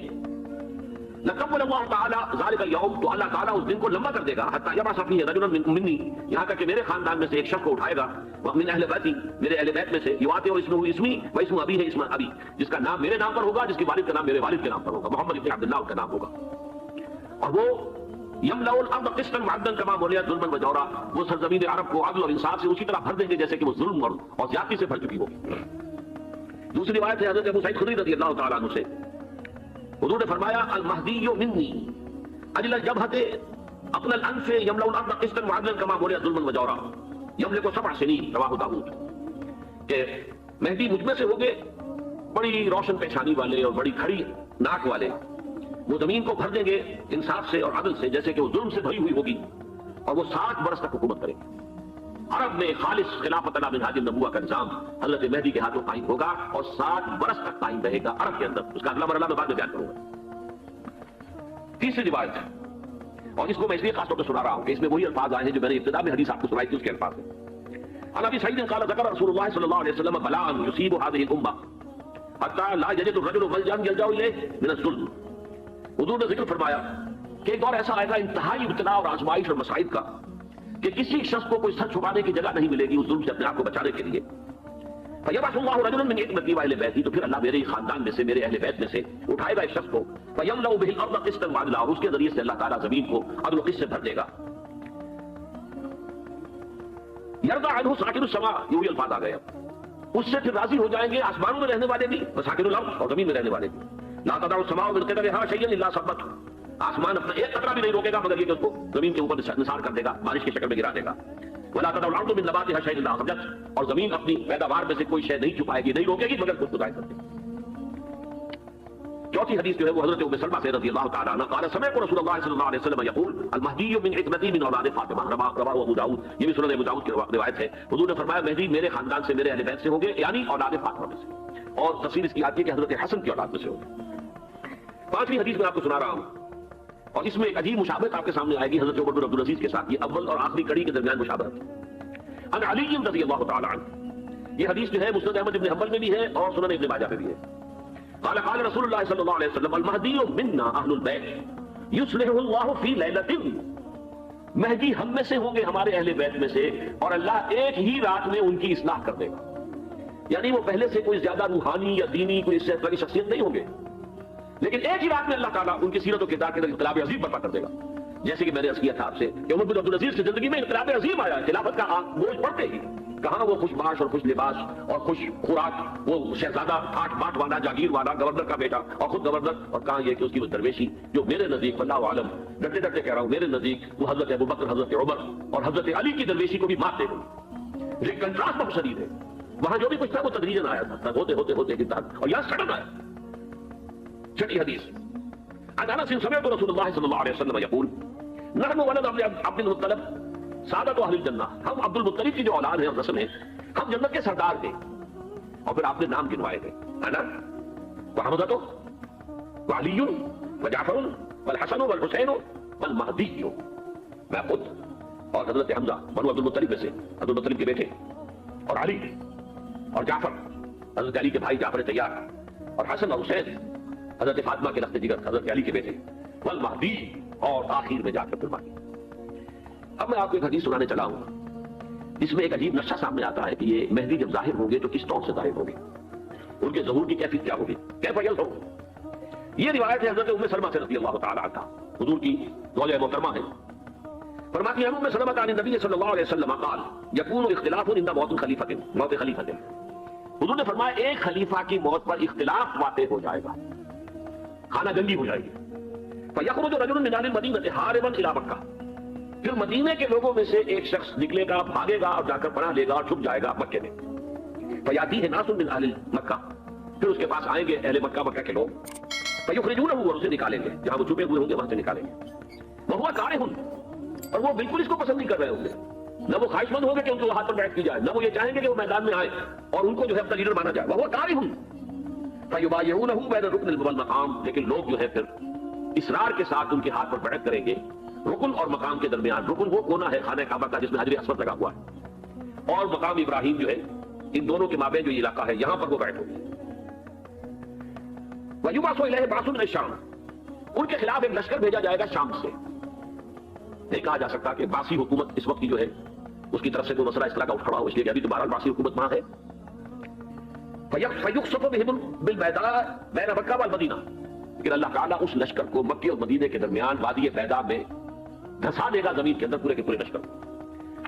لکمل اللہ تعالی ذلك اليوم، تو اللہ تعالیٰ اس دن کو لمبا کر دے گا، حتی یبعث فیہ رجلا منی، یہاں تک کہ میرے خاندان میں سے ایک شخص کو اٹھائے گا، من اہل بیتی، میرے اہل بیت میں سے، یواتے اور اسمہ اسمی و اسم ابی ہے اسم ابی، جس کا نام میرے نام پر ہوگا، جس کی والد کا نام میرے والد کے نام پر ہوگا، محمد ابن عبداللہ کا نام ہوگا، اور وہ یملأ الارض قسطا وعدلا کما ملئت ظلما وجورا، وہ سرزمین عرب کو عدل اور انصاف سے اسی طرح بھر دیں گے جیسے کہ وہ ظلم اور زیادتی سے بھر چکی ہوگی۔ دوسری روایت ہے حضرت ابو سعید خدری رضی اللہ تعالیٰ عنہ سے، حضور نے فرمایا المہدی منی اجل الجبہۃ اقل الانف یملأ الارض قسطا وعدلا کما ملئت ظلما وجورا یملک 7 سنین، رواہ داؤد، کہ مہدی مجھ میں سے ہوگے بڑی روشن پیشانی والے اور بڑی کھڑی ناک والے، وہ زمین کو بھر دیں گے انصاف سے اور عدل سے جیسے کہ وہ ظلم سے بھری ہوئی ہوگی، اور وہ 60 برس تک حکومت کریں گے۔ عرب میں خالص خلافت علی منہاج النبوہ کا نظام حضرت مہدی کے ہاتھوں قائم ہوگا اور 60 برس تک قائم رہے گا عرب کے اندر، اس کا اگلا مرحلہ میں بعد میں بیان کروں گا۔ تیسری روایت ہے، اور اس کو میں اس لیے خاص طور پر سنا رہا ہوں کہ اس میں وہی الفاظ آئے ہیں جو میں نے ابتدا میں حدیث آپ کو سنائی تھی، اس کے الفاظ ہیں۔ عن ابی سعید قال ذکر رسول اللہ صلی اللہ علیہ وسلم بلاء یصیب هذه الامه حتى لا يجد الرجل ملجا يلجا الیہ من الظلم، حضور نے ذکر فرمایا کہ ایک دور ایسا آئے گا انتہائی ابتلا اور آزمائش اور مصائب کا کہ کسی شخص کو کوئی سر چھپانے کی جگہ نہیں ملے گی اس ظلم سے اپنے آپ کو بچانے کے لیے۔ فَيَبْعَثُ اللَّهُ رَجُلًا مِنْ حِكْمَتِهِ وَأَهْلِ بَيْتِهِ، تو پھر اللہ میرے خاندان میں سے، میرے اہل بیت میں سے اٹھائے گا ایک شخص کو، فَيَمْلَأُ بِهِ الْأَرْضَ قِسْطًا وَعَدْلًا، اور اس کے ذریعے سے اللہ تعالیٰ زمین کو عدل و قسط سے بھر دے گا۔ يَرْضَى عَنْهُ سَاكِنُ السَّمَاء، یہ الفاظ آ گئے اب، اس سے پھر راضی ہو جائیں گے آسمانوں میں رہنے والے بھی وساکن الارض اور زمین میں رہنے والے بھی. لا تدع السماء من قبلها شيئا الا ثبته. آسمان اپنا ایک قطرہ بھی نہیں روکے گا مگر یہ کہ اس کو زمین کے اوپر نثار کر دے گا, بارش کی شکل میں گرا دے گا. ولا تدع الارض من نباتها شيئا الا اخرجته. اور زمین اپنی پیداوار میں سے کوئی شے نہیں چھپائے گی, نہیں روکے گی مگر خود ظاہر کر دے گی. چوتھی حدیث جو ہے وہ حضرت ام سلمہ سے رضی اللہ تعالی عنہ قال سمعت رسول اللہ صلی اللہ علیہ وسلم یقول المہدی من عتبتی من اولاد فاطمہ. رواہ ابو داؤد, یہ بھی سنن ابو داؤد کی روایت ہے. حضور نے فرمایا مہدی میرے خاندان سے, میرے اہل بیت سے ہوں گے, یعنی اولاد فاطمہ میں سے, اور تفسیر اس کی آتی ہے کہ حضرت حسن کی اولاد میں سے ہوں گے. پانچویں حدیث میں آپ کو سنا رہا ہوں, اور اس میں ایک عجیب مشابہت آپ کے سامنے آئے گی حضرت عمر بن عبدالعزیز کے ساتھ. یہ اول اور آخری کڑی کے درمیان مشابہت. ان علی رضی اللہ تعالی عنہ, یہ حدیث جو ہے مسند احمد بن حنبل میں بھی ہے اور سنن ابن ماجہ میں بھی ہے. قال قال رسول اللہ صلی اللہ علیہ وسلم المہدی منا اہل البیت یصلح اللہ فی لیلۃ. مہدی ہم میں سے ہوں گے, ہمارے اہل بیت میں سے, اور اللہ ایک ہی رات میں ان کی اصلاح کر دے گا. یعنی وہ پہلے سے کوئی زیادہ روحانی یا دینی کوئی اس سے بڑی شخصیت نہیں ہوں گے, لیکن ایک ہی رات میں اللہ تعالیٰ ان کی سیرت و کردار کے اندر انقلاب عظیم برپا کر دے گا. جیسے کہ میں نے عرض کیا تھا آپ سے کہ عمر بن عبدالعزیز کی زندگی میں انقلاب عظیم آیا. خلافت کا بوجھ پڑتے ہی کہاں وہ خوش باش اور خوش لباس اور خوش خوراک, وہ شہزادہ ٹھاٹ باٹ والا, جاگیر والا, گورنر کا بیٹا اور خود گورنر, اور کہاں یہ کہ اس کی وہ درویشی جو میرے نزدیک اللہ عالم ڈرتے ڈرتے کہہ رہا ہوں, میرے نزدیک وہ حضرت ابوبکر, حضرت عمر اور حضرت علی کی درویشی کو بھی مات دے گئی. یہ کنٹراسٹ بہت شدید ہے. وہاں جو بھی کچھ تھا وہ تدریجاً آیا تھا, ہوتے ہوتے ہوتے کے تحت, اور یہاں سڈن آیا. چھٹی حدیث عن انس سمعت رسول اللہ صلی اللہ علیہ وسلم یقول نحن ولد عبد المطلب سعادت اہل الجنہ. ہم عبد المطلب کی جو اولاد ہیں اور نسل ہیں, ہم جنت کے سردار تھے. اور پھر آپ نے نام گنوائے تھے, انا وحمزہ وعلی وجعفر والحسن والحسین والمہدی. میں خود اور حضرت حمزہ بنو عبد المطلب میں سے, عبد المطلب کے بیٹے, اور علی اور جعفر حضرت علی کے بھائی جعفر طیار, اور حسن اور حسین حضرت فاطمہ کے رخت جگر حضرت علی کے بیٹے, والمہدی, اور آخر میں جا کر فرمایا. اب میں آپ کو ایک حدیث سنانے چلا ہوں, اس میں ایک عجیب نقشہ سامنے آتا ہے کہ یہ مہدی جب ظاہر ہوں گے تو کس طور سے ظاہر ہوں گے, ان کے ظہور کی کیفیت کیا ہوگی, کیف یظہر. یہ روایت ہے حضرت ام سلمہ سے رضی اللہ تعالی عنہا, حضور کی زوجہ محترمہ ہے. فرماتی ہیں ام سلمہ عن النبی صلی اللہ علیہ وسلم قال یکون اختلاف عند موت خلیفۃ, موت خلیفۃ. حضور نے فرمایا ایک خلیفہ کی موت پر اختلاف واقع ہو جائے گا, خانہ جنگی ہو جائے گی. فیخرج رجل من اہل المدینہ حاربا الی مکہ. پھر مدینے کے لوگوں میں سے ایک شخص نکلے گا, بھاگے گا اور جا کر پناہ لے گا اور چھپ جائے گا مکے میں. فیاتیہ ناس من اہل مکہ. پھر اس کے پاس آئیں گے اہل مکہ, مکہ کے لوگ. فیخرجونہ, اور اسے نکالیں گے, جہاں وہ چھپے ہوئے ہوں گے وہاں سے نکالیں گے. وہو کارہ, اور وہ بالکل اس کو پسند نہیں کر رہے ہوں گے, نہ وہ خواہش مند ہوں گے کہ ان کے ہاتھ پر بیٹھ کی جائے, نہ وہ یہ چاہیں گے کہ وہ میدان میں آئے اور ان کو جو ہے اپنا لیڈر مانا جائے. وہو کارہ فیبایعونہ بین الرکن والمقام. لیکن لوگ جو ہے پھر اصرار کے ساتھ ان کے ہاتھ پر بیعت کریں گے رکن اور مقام کے درمیان. رکن وہ کونا ہے خانہ کعبہ کا جس میں حجر اسود لگا ہوا ہے, اور مقام ابراہیم جو ہے, ان دونوں کے مابین جو علاقہ ہے یہاں پر وہ بیعت ہوگی. ویبعث الیہ بعث من الشام. ان کے خلاف ایک لشکر بھیجا جائے گا شام سے. نہیں کہا جا سکتا کہ باسی حکومت اس وقت کی جو ہے اس کی طرف سے کوئی مسئلہ اس طرح کا اٹھ کھڑا ہو, اس لیے کہ ابھی تو بہرحال باسی حکومت وہاں ہے. فیخسف بہم بالبیضاء بین مکہ والمدینہ. لیکن اللہ تعالیٰ اس لشکر کو مکے اور مدینے کے درمیان وادی بیضاء میں دھسا دے گا زمین کے اندر پورے کے پورے لشکر کو.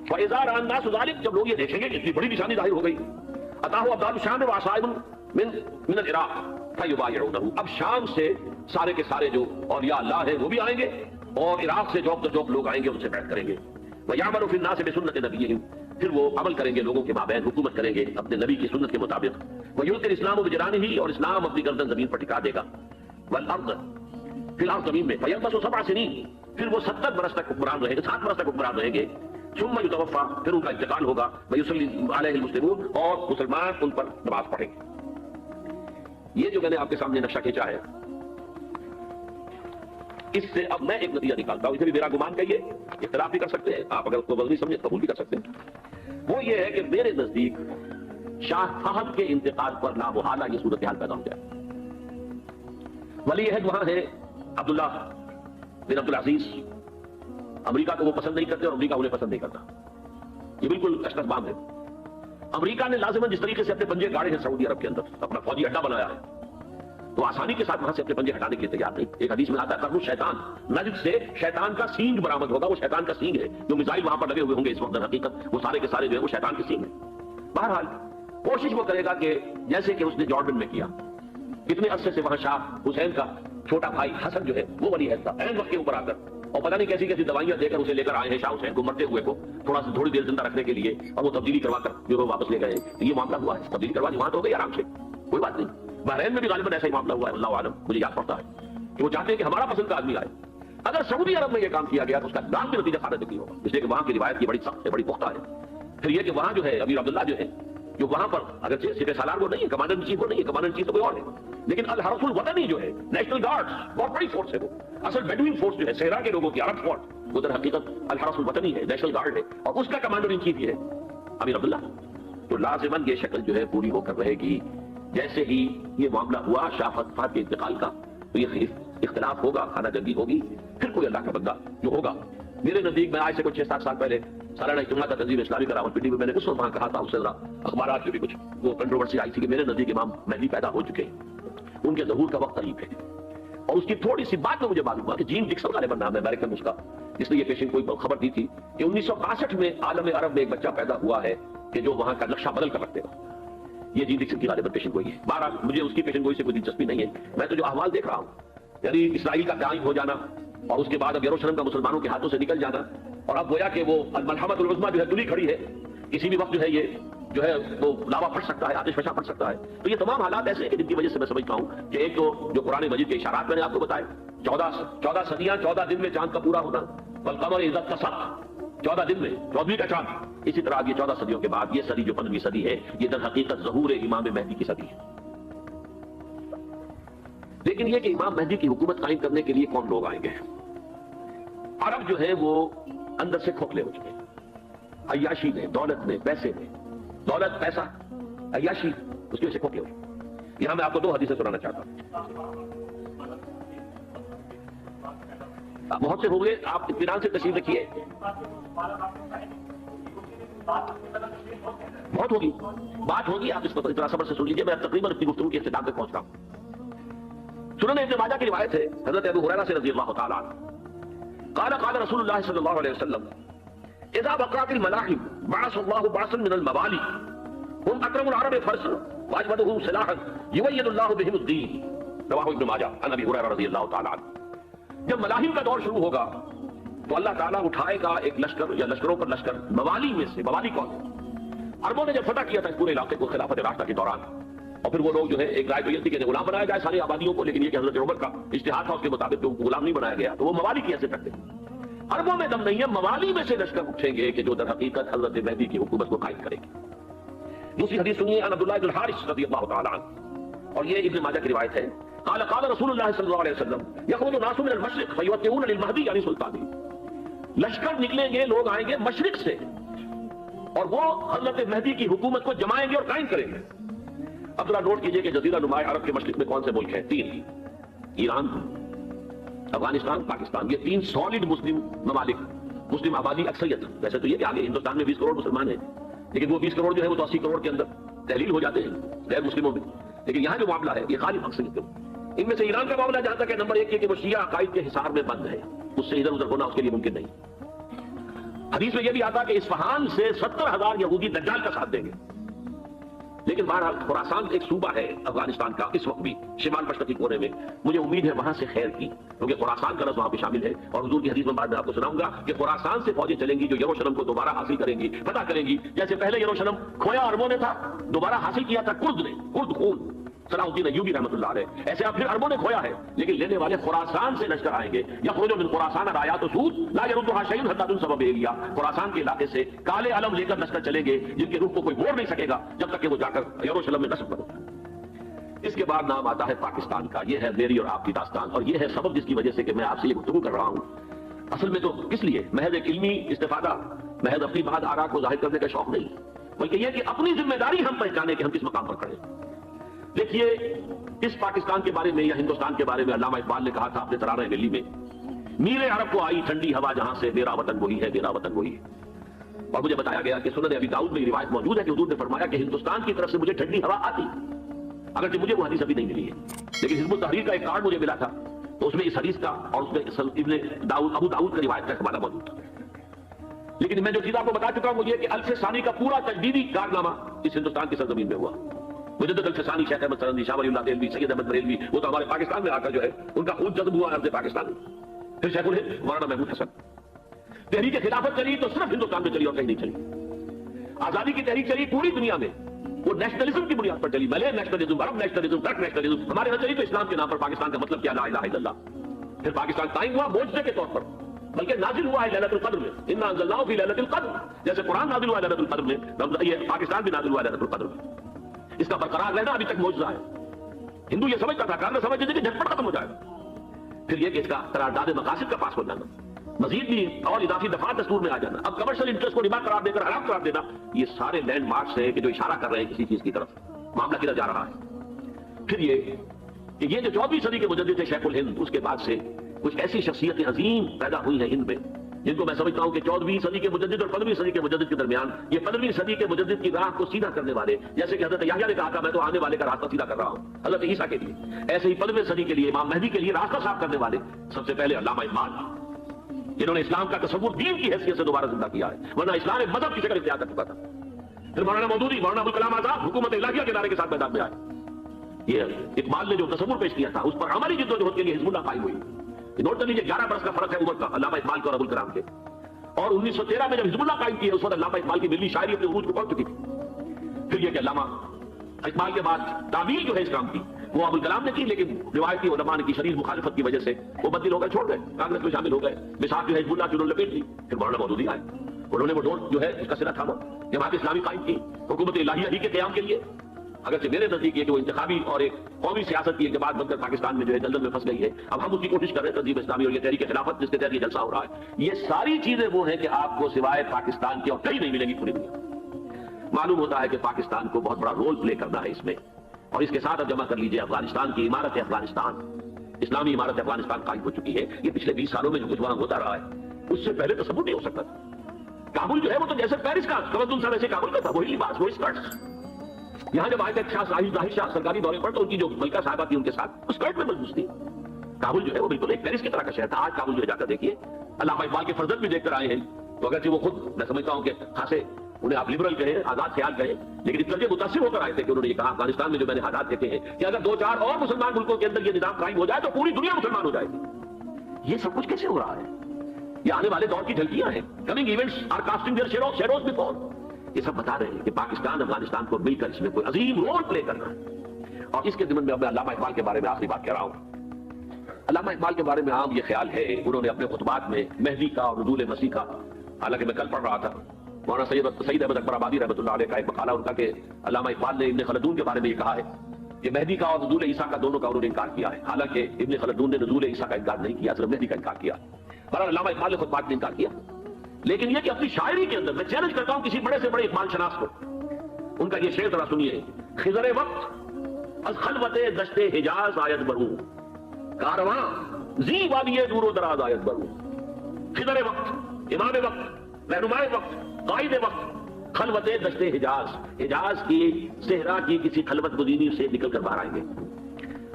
فاذا رأى الناس ذلك, جب لوگ یہ دیکھیں گے کہ اتنی بڑی نشانی ظاہر ہو گئی, اتاہ ابدال شام وعصائب من العراق فیبایعونہ. اب شام سے سارے کے سارے جو اولیاء اللہ ہیں وہ بھی آئیں گے, اور عراق سے جوک جوک لوگ آئیں گے, ان سے بیعت کریں گے. ویعملوا فی الناس بسنت نبیہم. پھر وہ عمل کریں گے لوگوں کے مابین, حکومت کریں گے اپنے نبی کی سنت کے مطابق. ویلقی الاسلام بجرانہ, اور اسلام اپنی گردن زمین پر ٹکا دے گا. والارض, فی الارض, زمین میں. فیلبث 7 سنین, پھر وہ 70 برس تک حکمران رہیں گے, 7 برس تک حکمران رہیں گے. ثم یتوفا, پھر ان کا انتقال ہوگا. ویصلی علیہ المسلمون, اور مسلمان ان پر نماز پڑھیں گے. یہ جو میں نے آپ کے سامنے نقشہ کھینچا ہے, اس سے اب میں ایک نتیجہ نکالتا ہوں. اسے بھی میرا گمان کہیے, اختلاف بھی کر سکتے ہیں آپ, اگر اس کو وزنی سمجھے قبول بھی کر سکتے ہیں. وہ یہ ہے کہ میرے نزدیک شاہ فہد کے انتقال پر لامحالہ یہ صورتحال پیدا ہو جائے. ولی عہد وہاں ہے عبداللہ بن عبدالعزیز. امریکہ کو وہ پسند نہیں کرتے اور امریکہ انہیں پسند نہیں کرتا. یہ بالکل اشتراک بام ہے. امریکہ نے لازماً جس طریقے سے اپنے پنجے گاڑے ہیں سعودی عرب کے اندر, اپنا فوجی اڈا بنایا ہے, تو آسانی کے ساتھ وہاں سے اپنے پنجے ہٹانے کے لیے تیار نہیں. ایک حدیث میں آتا ہے قرن شیطان, نجد سے شیطان کا سینگ برآمد ہوگا. وہ شیطان کا سینگ ہے, جو میزائل وہاں پر لگے ہوئے ہوں گے اس وقت, در حقیقت وہ سارے کے سارے جو ہے وہ شیطان کے سینگ ہیں. بہرحال کوشش وہ کرے گا کہ جیسے کہ اس نے جارڈن میں کیا، کتنے عرصے سے وہاں شاہ حسین کا چھوٹا بھائی حسن جو ہے وہ ولی عہد تھا، عین وقت کے اوپر آ کر، اور پتہ نہیں کیسی کیسی دوائیاں دے کر اسے لے کر آئے ہیں شاہ حسین کو مرتے ہوئے کو تھوڑی دیر زندہ رکھنے کے لیے، اور وہ تبدیلی کروا کر جو ہے واپس لے گئے۔ یہ معاملہ ہوا ہے، تبدیلی کروا دی، وہاں تو ہو گئی آرام سے، کوئی بات نہیں۔ بحرین میں بھی غالباً ایسا ہی معاملہ ہوا ہے، اللہ عالم، مجھے یاد پڑتا ہے کہ وہ چاہتے ہیں کہ ہمارا پسند کا آدمی آئے۔ اگر سعودی عرب میں یہ کام کیا گیا تو اس کا نام بھی نتیجہ خارج نہیں ہوگا، اس لیے کہ وہاں کی روایت کی بڑی سخت ہے، بڑی پختہ ہے۔ پھر یہ کہ وہاں جو ہے امیر عبداللہ جو ہے، جو وہاں پر اگر سپہ سالار وہ نہیں ہے، کمانڈر ان چیف وہ نہیں ہے، کمانڈر ان چیف تو کوئی اور ہے، لیکن الحرس الوطنی جو ہے نیشنل گارڈ بہت بڑی فورس ہے، وہ اصل بیڈوین فورس جو ہے صحرا کے لوگوں کی عرب فورس، وہ در حقیقت الحرس الوطنی ہے، نیشنل گارڈ ہے، اور اس کا کمانڈر ان چیف یہ ہے امیر عبداللہ۔ تو لازماً یہ شکل جو ہے پوری ہو کر رہے گی۔ جیسے ہی یہ معاملہ ہوا شاہ فہد کے انتقال کا، تو یہ اختلاف ہوگا، خانہ جنگی ہوگی، پھر کوئی اللہ کا بندہ جو ہوگا۔ میرے نزدیک میں آج سے کچھ 6-7 سال پہلے سالانہ اجتماع کا تنظیم اسلامی کا راولپنڈی میں میں نے اس وقت وہاں کہا تھا، اس سے ذرا اخبارات میں بھی کچھ وہ کنٹروورسی آئی تھی کہ میرے نزدیک امام مہدی پیدا ہو چکے ہیں، ان کے ظہور کا وقت قریب ہے۔ اور اس کی تھوڑی سی بات میں مجھے معلوم ہوا کہ جین ڈکسن غالباً نام ہے امریکن اس کا، جس نے یہ پیشن کوئی خبر دی تھی کہ 1962 میں عالم عرب میں ایک بچہ پیدا ہوا ہے کہ جو وہاں کا نقشہ بدل کر رکھ دے گا۔ یہ جین ڈکسن کی غالباً پیشن گوئی ہے۔ بہرحال مجھے اس کی پیشن گوئی سے کوئی دلچسپی نہیں ہے، میں تو جو احوال دیکھ رہا ہوں، یعنی اسرائیل کا قائم ہو جانا اور اس کے بعد اب یروشلم کا مسلمانوں کے ہاتھوں سے نکل جانا، اور اب گویا کہ وہ الملحمۃ العظمیٰ جو ہے تلی کھڑی ہے، کسی بھی وقت جو ہے یہ جو ہے وہ لاوا پھٹ سکتا ہے، آتش فشاں پھٹ سکتا ہے۔ تو یہ تمام حالات ایسے ہیں کہ جن کی وجہ سے میں سمجھتا ہوں کہ ایک تو جو قرآن مجید کے اشارات میں نے آپ کو بتائے، 14 صدیاں، 14 دن میں چاند کا پورا ہونا، والقمر اذا اتسق، 14 دن میں 14ویں کا چاند۔ اسی طرح یہ 14 صدیوں کے بعد یہ صدی جو 15ویں صدی ہے، یہ در حقیقت ظہور امام مہدی کی صدی ہے۔ لیکن یہ کہ امام مہدی کی حکومت قائم کرنے کے لیے کون لوگ آئیں گے؟ عرب جو ہے وہ اندر سے کھوکھلے ہو چکے ہیں، عیاشی میں، دولت میں، پیسے میں، دولت، پیسہ، عیاشی، اس کی وجہ سے کھوکھلے ہو چکے۔ یہاں میں آپ کو 2 حدیثیں سنانا چاہتا ہوں، بہت سے ہو گئے، آپ اطمینان سے تشریف رکھیے، بہت ہوگی بات ہوگی، آپ اس کو اتنا صبر سے سن لیجیے، میں تقریباً اپنی گفتگو کے اختتام تک پہنچ رہا ہوں۔ سنن ابن ماجہ کی روایت ہے حضرت ابو ہریرہ سے رضی اللہ تعالیٰ عنہ، قال قال رسول اللہ صلی اللہ علیہ وسلم اذا بقات الملاحم بعث اللہ بعثا من الموالی هم اکرم العرب فرسا واجودهم سلاحا یوید اللہ بهم الدین، رواہ ابن ماجہ عن ابی ہریرہ رضی اللہ تعالیٰ عنہ۔ جب ملاحم کا دور شروع ہوگا تو اللہ تعالیٰ اٹھائے گا ایک لشکر یا لشکروں پر لشکر، موالی میں سے، موالی کون ہے؟ عربوں نے جب فتح کیا تھا اس پورے علاقے کو خلافت راشدہ کے دوران، اور پھر وہ لوگ جو ہے ایک رائے تو یہ تھی کہ غلام بنایا جائے ساری آبادیوں کو، لیکن یہ کہ حضرت عمر کا اجتہاد تھا، اس کے مطابق غلام نہیں بنایا گیا، تو وہ موالی کی حیثیت رکھتے ہیں۔ عربوں میں دم نہیں ہے، موالی میں سے لشکر اٹھیں گے کہ جو در حقیقت حضرت مہدی کی حکومت کو قائم کرے گی۔ دوسری حدیث سنیے عن عبداللہ بن الحارث رضی اللہ تعالیٰ عنہ، اور یہ ابن ماجہ کی روایت ہے، قال قال رسول اللہ صلی اللہ علیہ وسلم یخرج الناس من المشرق فیوطئون للمہدی یعنی سلطانی، لشکر نکلیں گے، لوگ آئیں گے مشرق سے، اور وہ حضرت مہدی کی حکومت کو جمائیں گے اور قائم کریں گے۔ اب ذرا نوٹ کیجئے کہ جزیرہ نما عرب کے مشرق میں کون سے ملک ہیں؟ 3، ایران، افغانستان، پاکستان، یہ 3 سالڈ مسلم ممالک، مسلم آبادی اکثریت۔ ویسے تو یہ کہ آگے ہندوستان میں 20 کروڑ مسلمان ہیں، لیکن وہ 20 کروڑ جو ہے وہ تو 80 کروڑ کے اندر تحلیل ہو جاتے ہیں غیر مسلموں میں، لیکن یہاں جو معاملہ ہے یہ غالب اکثریت ہے۔ ان میں سے ایران کا معاملہ جہاں تک ہے، نمبر 1 یہ کہ وہ شیعہ عقائد کے حصار میں بند ہے، اس سے ادھر ادھر ہونا اس کے لیے ممکن نہیں۔ حدیث میں یہ بھی آتا کہ اصفہان سے 70,000 یہودی دجال کا ساتھ دیں گے، لیکن بہرحال خراسان ایک صوبہ ہے افغانستان کا اس وقت بھی شمال مشرقی کونے میں، مجھے امید ہے وہاں سے خیر کی، کیونکہ خراسان کا لفظ وہاں بھی شامل ہے، اور حضور کی حدیث میں بعد میں آپ کو سناؤں گا کہ خراسان سے فوجیں چلیں گی جو یروشلم کو دوبارہ حاصل کریں گی، فتح کریں گی، جیسے پہلے یروشلم کھویا عربوں نے تھا، دوبارہ حاصل کیا تھا کرد نے، کرد خون صلاح الدین ایوبی رحمۃ اللہ علیہ، ایسے اب پھر عربوں نے کھویا ہے، لیکن لینے والے خراسان سے لشکر آئیں گے، یخرج من خراسان رایات سود لا یردها شیء حتی تنصب بإیلیاء، خراسان کے علاقے سے کالے علم لے کر لشکر چلیں گے جن کے روح کو کوئی موڑ نہیں سکے گا جب تک کہ وہ جا کر یروشلم میں نصب کرے۔ اس کے بعد نام آتا ہے پاکستان کا، یہ ہے میری اور آپ کی داستان، اور یہ ہے سبب جس کی وجہ سے کہ میں آپ سے یہ گفتگو کر رہا ہوں۔ اصل میں تو کس لیے محض ایک علمی استفادہ، محض اپنی بات آراء کو ظاہر کرنے کا شوق نہیں، بلکہ یہ کہ اپنی ذمہ داری ہم پہچانے کہ ہم کس مقام پر کھڑے ہیں۔ دیکھیے اس پاکستان کے بارے میں یا ہندوستان کے بارے میں علامہ اقبال نے کہا تھا اپنے ترانہ ملی میں، میرے عرب کو آئی ٹھنڈی ہوا جہاں سے، میرا وطن وہی ہے، میرا وطن وہی ہے۔ اور مجھے بتایا گیا کہ سنن ابی داؤد میں روایت موجود ہے کہ حضور نے فرمایا کہ ہندوستان کی طرف سے مجھے ٹھنڈی ہوا آتی، اگرچہ مجھے وہ حدیث ابھی نہیں ملی ہے، لیکن حزب التحریر کا ایک کارڈ مجھے ملا تھا، تو اس میں اس حدیث کا اور اس میں ابن داؤد ابو داؤد کا روایت کا حوالہ موجود تھا۔ لیکن میں جو چیز آپ کو بتا چکا ہوں وہ یہ کہ الف ثانی کا پورا تجدیدی کارنامہ اس ہندوستان کی سرزمین میں ہوا. مجدد الف ثانی شیخ احمد سرندی، شاہ ولی اللہ دہلوی، سید احمد بریلوی، وہ تو ہمارے پاکستان میں آ کر جو ہے ان کا خون جذب ہوا ارض پاکستان میں. پھر شیخ الہند مولانا محمود حسن. تحریک خلافت چلی تو صرف ہندوستان میں چلی اور کہیں نہیں چلی. آزادی کی تحریک چلی پوری دنیا میں، وہ نیشنلزم کی بنیاد پر چلی، ملے نیشنلزم، عرب نیشنلزم، ٹرک نیشنلزم. ہمارے یہاں چلی تو اسلام کے نام پر پاکستان کا مطلب کیا، لا الہ الا اللہ. پھر پاکستان قائم ہوا معجزے کے طور پر، بلکہ نازل ہوا ہے لیلۃ القدر میں، انا انزلناہ فی لیلۃ القدر. جیسے قرآن نازل ہوا ہے لیلۃ القدر میں، یہ پاکستان بھی نازل ہوا ہے لیلۃ القدر میں. اس کا برقرار رہنا ابھی تک معجزہ ہے. ہندو یہ سمجھتا تھا، کارن سمجھتے تھے کہ جھٹپٹ ختم ہو جائے گا. پھر یہ کہ اس کا قرارداد مقاصد کا پاس ہو جانا، مزید بھی اور اضافی دفعات دستور میں آ جانا، اب کمرشل انٹرسٹ کو ربا قرار دے کر حرام قرار دینا، یہ سارے لینڈ مارکس ہیں کہ جو اشارہ کر رہے ہیں کسی چیز کی طرف. معاملہ کدھر جا رہا ہے؟ پھر یہ کہ یہ جو 14ویں صدی کے مجدد تھے شیخ الہند، اس کے بعد سے کچھ ایسی شخصیتیں عظیم پیدا ہوئی ہیں ہند میں، جن کو میں سمجھتا ہوں کہ 14ویں صدی کے مجدد اور 15ویں صدی کے مجدد کے درمیان یہ 15ویں صدی کے مجدد کی راہ کو سیدھا کرنے والے، جیسے کہ حضرت یحییٰ نے کہا تھا میں تو آنے والے کا راستہ سیدھا کر رہا ہوں حضرت عیسیٰ کے لیے، ایسے ہی 15ویں صدی کے لیے امام مہدی کے لیے راستہ صاف کرنے والے سب سے پہلے علامہ اقبال، جنہوں نے اسلام کا تصور دین کی حیثیت سے دوبارہ زندہ کیا ہے، ورنہ اسلام ایک مذہب کی شکل اختیار کر چکا تھا. پھر مولانا مودودی، مولانا ابوالکلام آزاد حکومت الہیہ کے نعرے کے ساتھ میدان میں آئے. یہ اقبال نے جو تصور پیش کیا تھا اس پر عملی جدوجہد کے لیے حزب اللہ قائم ہوئی. نوٹ کر لیجیے 11 برس کا فرق ہے عمر کا علامہ اقبال کے اور ابوالکلام کے. اور 1913 میں جب حزب اللہ قائم کیا اس وقت علامہ اقبال کی ملی شاعری اپنے عروج کو پہنچ چکی تھی. پھر یہ کہ علامہ اقبال کے بعد تعمیل جو ہے اس کام کی وہ ابوالکلام نے کی، لیکن روایتی علماء کی شدید مخالفت کی وجہ سے وہ بدل ہو گئے، چھوڑ گئے، کانگریس میں شامل ہو گئے. مثال جو ہے حزب اللہ کی انہوں نے لپیٹ لی. پھر مولانا مودودی آئے، انہوں نے وہ ڈور جو ہے اس کا سرا تھاما، جماعت اسلامی قائم کی حکومت الہیہ ہی کے قیام کے لیے. اگرچہ میرے نزدیک یہ کہ وہ انتخابی اور ایک قومی سیاست کی ایک جماعت بن کر پاکستان میں جو ہے دلدل میں پھنس گئی ہے. اب ہم اس کی کوشش کر رہے ہیں تنظیم اسلامی اور یہ تحریک خلافت جس کے تحت یہ جلسہ ہو رہا ہے. یہ ساری چیزیں وہ ہیں کہ آپ کو سوائے پاکستان کے اور کہیں نہیں ملیں گی پوری دنیا. معلوم ہوتا ہے کہ پاکستان کو بہت بڑا رول پلے کرنا ہے اس میں. اور اس کے ساتھ اب جمع کر لیجئے افغانستان کی عمارت افغانستان، اسلامی عمارت افغانستان قائم ہو چکی ہے. یہ پچھلے 20 سالوں میں جو کچھ وہاں ہوتا رہا ہے اس سے پہلے تصور نہیں ہو سکتا تھا. کابل جو ہے وہ تو جیسے پیرس کا تمدن ویسے کابل کا تھا، وہی لباس، وہی اسکرٹس. یہاں جب آئے تھے شاہ ظاہر شاہ سرکاری دورے پر تو ان کی جو ملکہ صاحبہ تھی ان کے ساتھ اسکرٹ میں ملبوس تھی. کابل جو ہے وہ بالکل ایک پیرس کی طرح کا شہر تھا. آج کابل جو ہے جا کر دیکھیے، علامہ اقبال کے فرزند بھی دیکھ کر آئے ہیں. تو اگرچہ وہ خود میں سمجھتا ہوں کہ خاصے انہیں آپ لبرل کہیں، آزاد خیال کہیں، لیکن اس طرح متاثر ہو کر آئے تھے کہ انہوں نے یہ کہا افغانستان میں جو میں نے حالات دیکھے ہیں کہ اگر 2-4 اور مسلمان ملکوں کے اندر یہ نظام قائم ہو جائے تو پوری دنیا مسلمان ہو جائے گی. یہ سب کچھ کیسے ہو رہا ہے؟ یہ آنے والے دور کی جھلکیاں ہیں. Coming events are casting their shadows before. یہ سب بتا رہے ہیں کہ پاکستان افغانستان کو مل کر اس میں کوئی عظیم رول پلے کرنا ہے. اور اس کے ضمن میں علامہ اقبال کے بارے میں آخری بات کہہ رہا ہوں. علامہ اقبال کے بارے میں عام یہ خیال ہے، انہوں نے اپنے خطبات میں مہدی کا اور نزول مسیح کا، حالانکہ میں کل پڑھ رہا تھا مولانا سید احمد اکبر آبادی رحمۃ اللہ علیہ کا ایک مقالہ ان کا کہ علامہ اقبال نے ابن خلدون کے بارے میں یہ کہا ہے کہ مہدی کا اور نزول عیسیٰ کا دونوں کا انہوں نے انکار کیا ہے. حالانکہ ابن خلدون نے نزول عیسیٰ کا انکار نہیں کیا، صرف مہدی کا انکار کیا. پر علامہ اقبال نے خطبات میں انکار کیا. لیکن یہ کہ اپنی شاعری کے اندر میں چیلنج کرتا ہوں کسی بڑے سے بڑے اقبال شناس کو، ان کا یہ شعر ذرا سنیے. خضر وقت از خلوت دشت حجاز آیت بروں، کارواں زی وادی دور و دراز آیت بروں. خضر وقت، امام وقت، رہنمائے وقت، قائد وقت، خلوت دشت حجاز، حجاز کی صحرا کی کسی خلوت گزینی سے نکل کر باہر آئیں گے.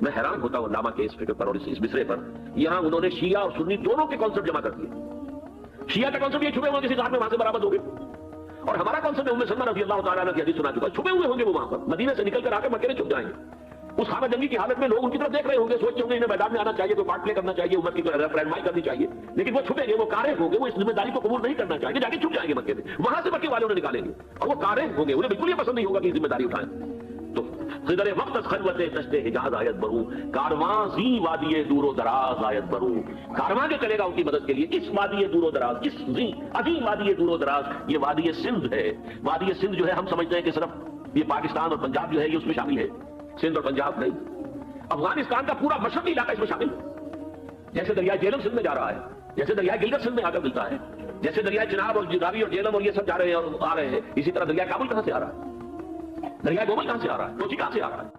میں حیران ہوتا ہوں علامہ کے اس فکر پر اور اس مصرے پر. یہاں انہوں نے شیعہ اور سنی دونوں کے کانسیپٹ جمع کر دیے. شیعہ کا کانسیپٹ یہ چھپے ہوئے کسی گھاٹ میں وہاں سے برآمد ہو گئے، اور ہمارا کانسیپٹ ام سلمہ رضی اللہ تعالیٰ عنہ کی حدیث سنا چکا، چھپے ہوئے ہوں گے وہ وہاں پر، مدینے سے نکل کر آ کر مکے میں چھپ جائیں گے. اس خانہ جنگی کی حالت میں لوگ ان کی طرف دیکھ رہے ہوں گے، سوچتے ہوں گے انہیں میدان میں آنا چاہیے، تو پارٹ پلے کرنا چاہیے، امت کی رہنمائی کرنی چاہیے. لیکن وہ چھپیں گے، وہ کارے ہوں گے، وہ اس ذمہ داری کو قبول نہیں کرنا چاہیں گے، جا کے چھپ جائیں گے مکے میں. وہاں سے مکے والے انہیں نکالیں گے اور وہ کارے ہوں گے، انہیں بالکل یہ پسند نہیں ہوگا کہ ذمہ داری اٹھائیں. تو خضر وقت خلوت دشت حجاز آیت بروں، کارواں زی وادی دور و دراز آیت بروں. کارواں جو چلے گا ان کی مدد کے لیے اس وادی دور و دراز، اس زی عظیم وادی دور و دراز، یہ وادی سندھ ہے. وادی سندھ جو ہے ہم سمجھتے ہیں کہ صرف یہ پاکستان اور پنجاب جو ہے یہ اس میں شامل ہے. سندھ اور پنجاب نہیں، افغانستان کا پورا مشرقی علاقہ اس میں شامل ہے. جیسے دریائے جہلم سندھ میں جا رہا ہے، جیسے دریائے گلگت سندھ میں آ کر ملتا ہے، جیسے دریائے چناب اور راوی اور جہلم اور یہ سب جا رہے ہیں اور آ رہے ہیں، اسی طرح دریائے کابل کہاں سے آ رہا ہے، دریائے گومل کہاں سے آ رہا ہے، کوچی کہاں سے آ رہا ہے.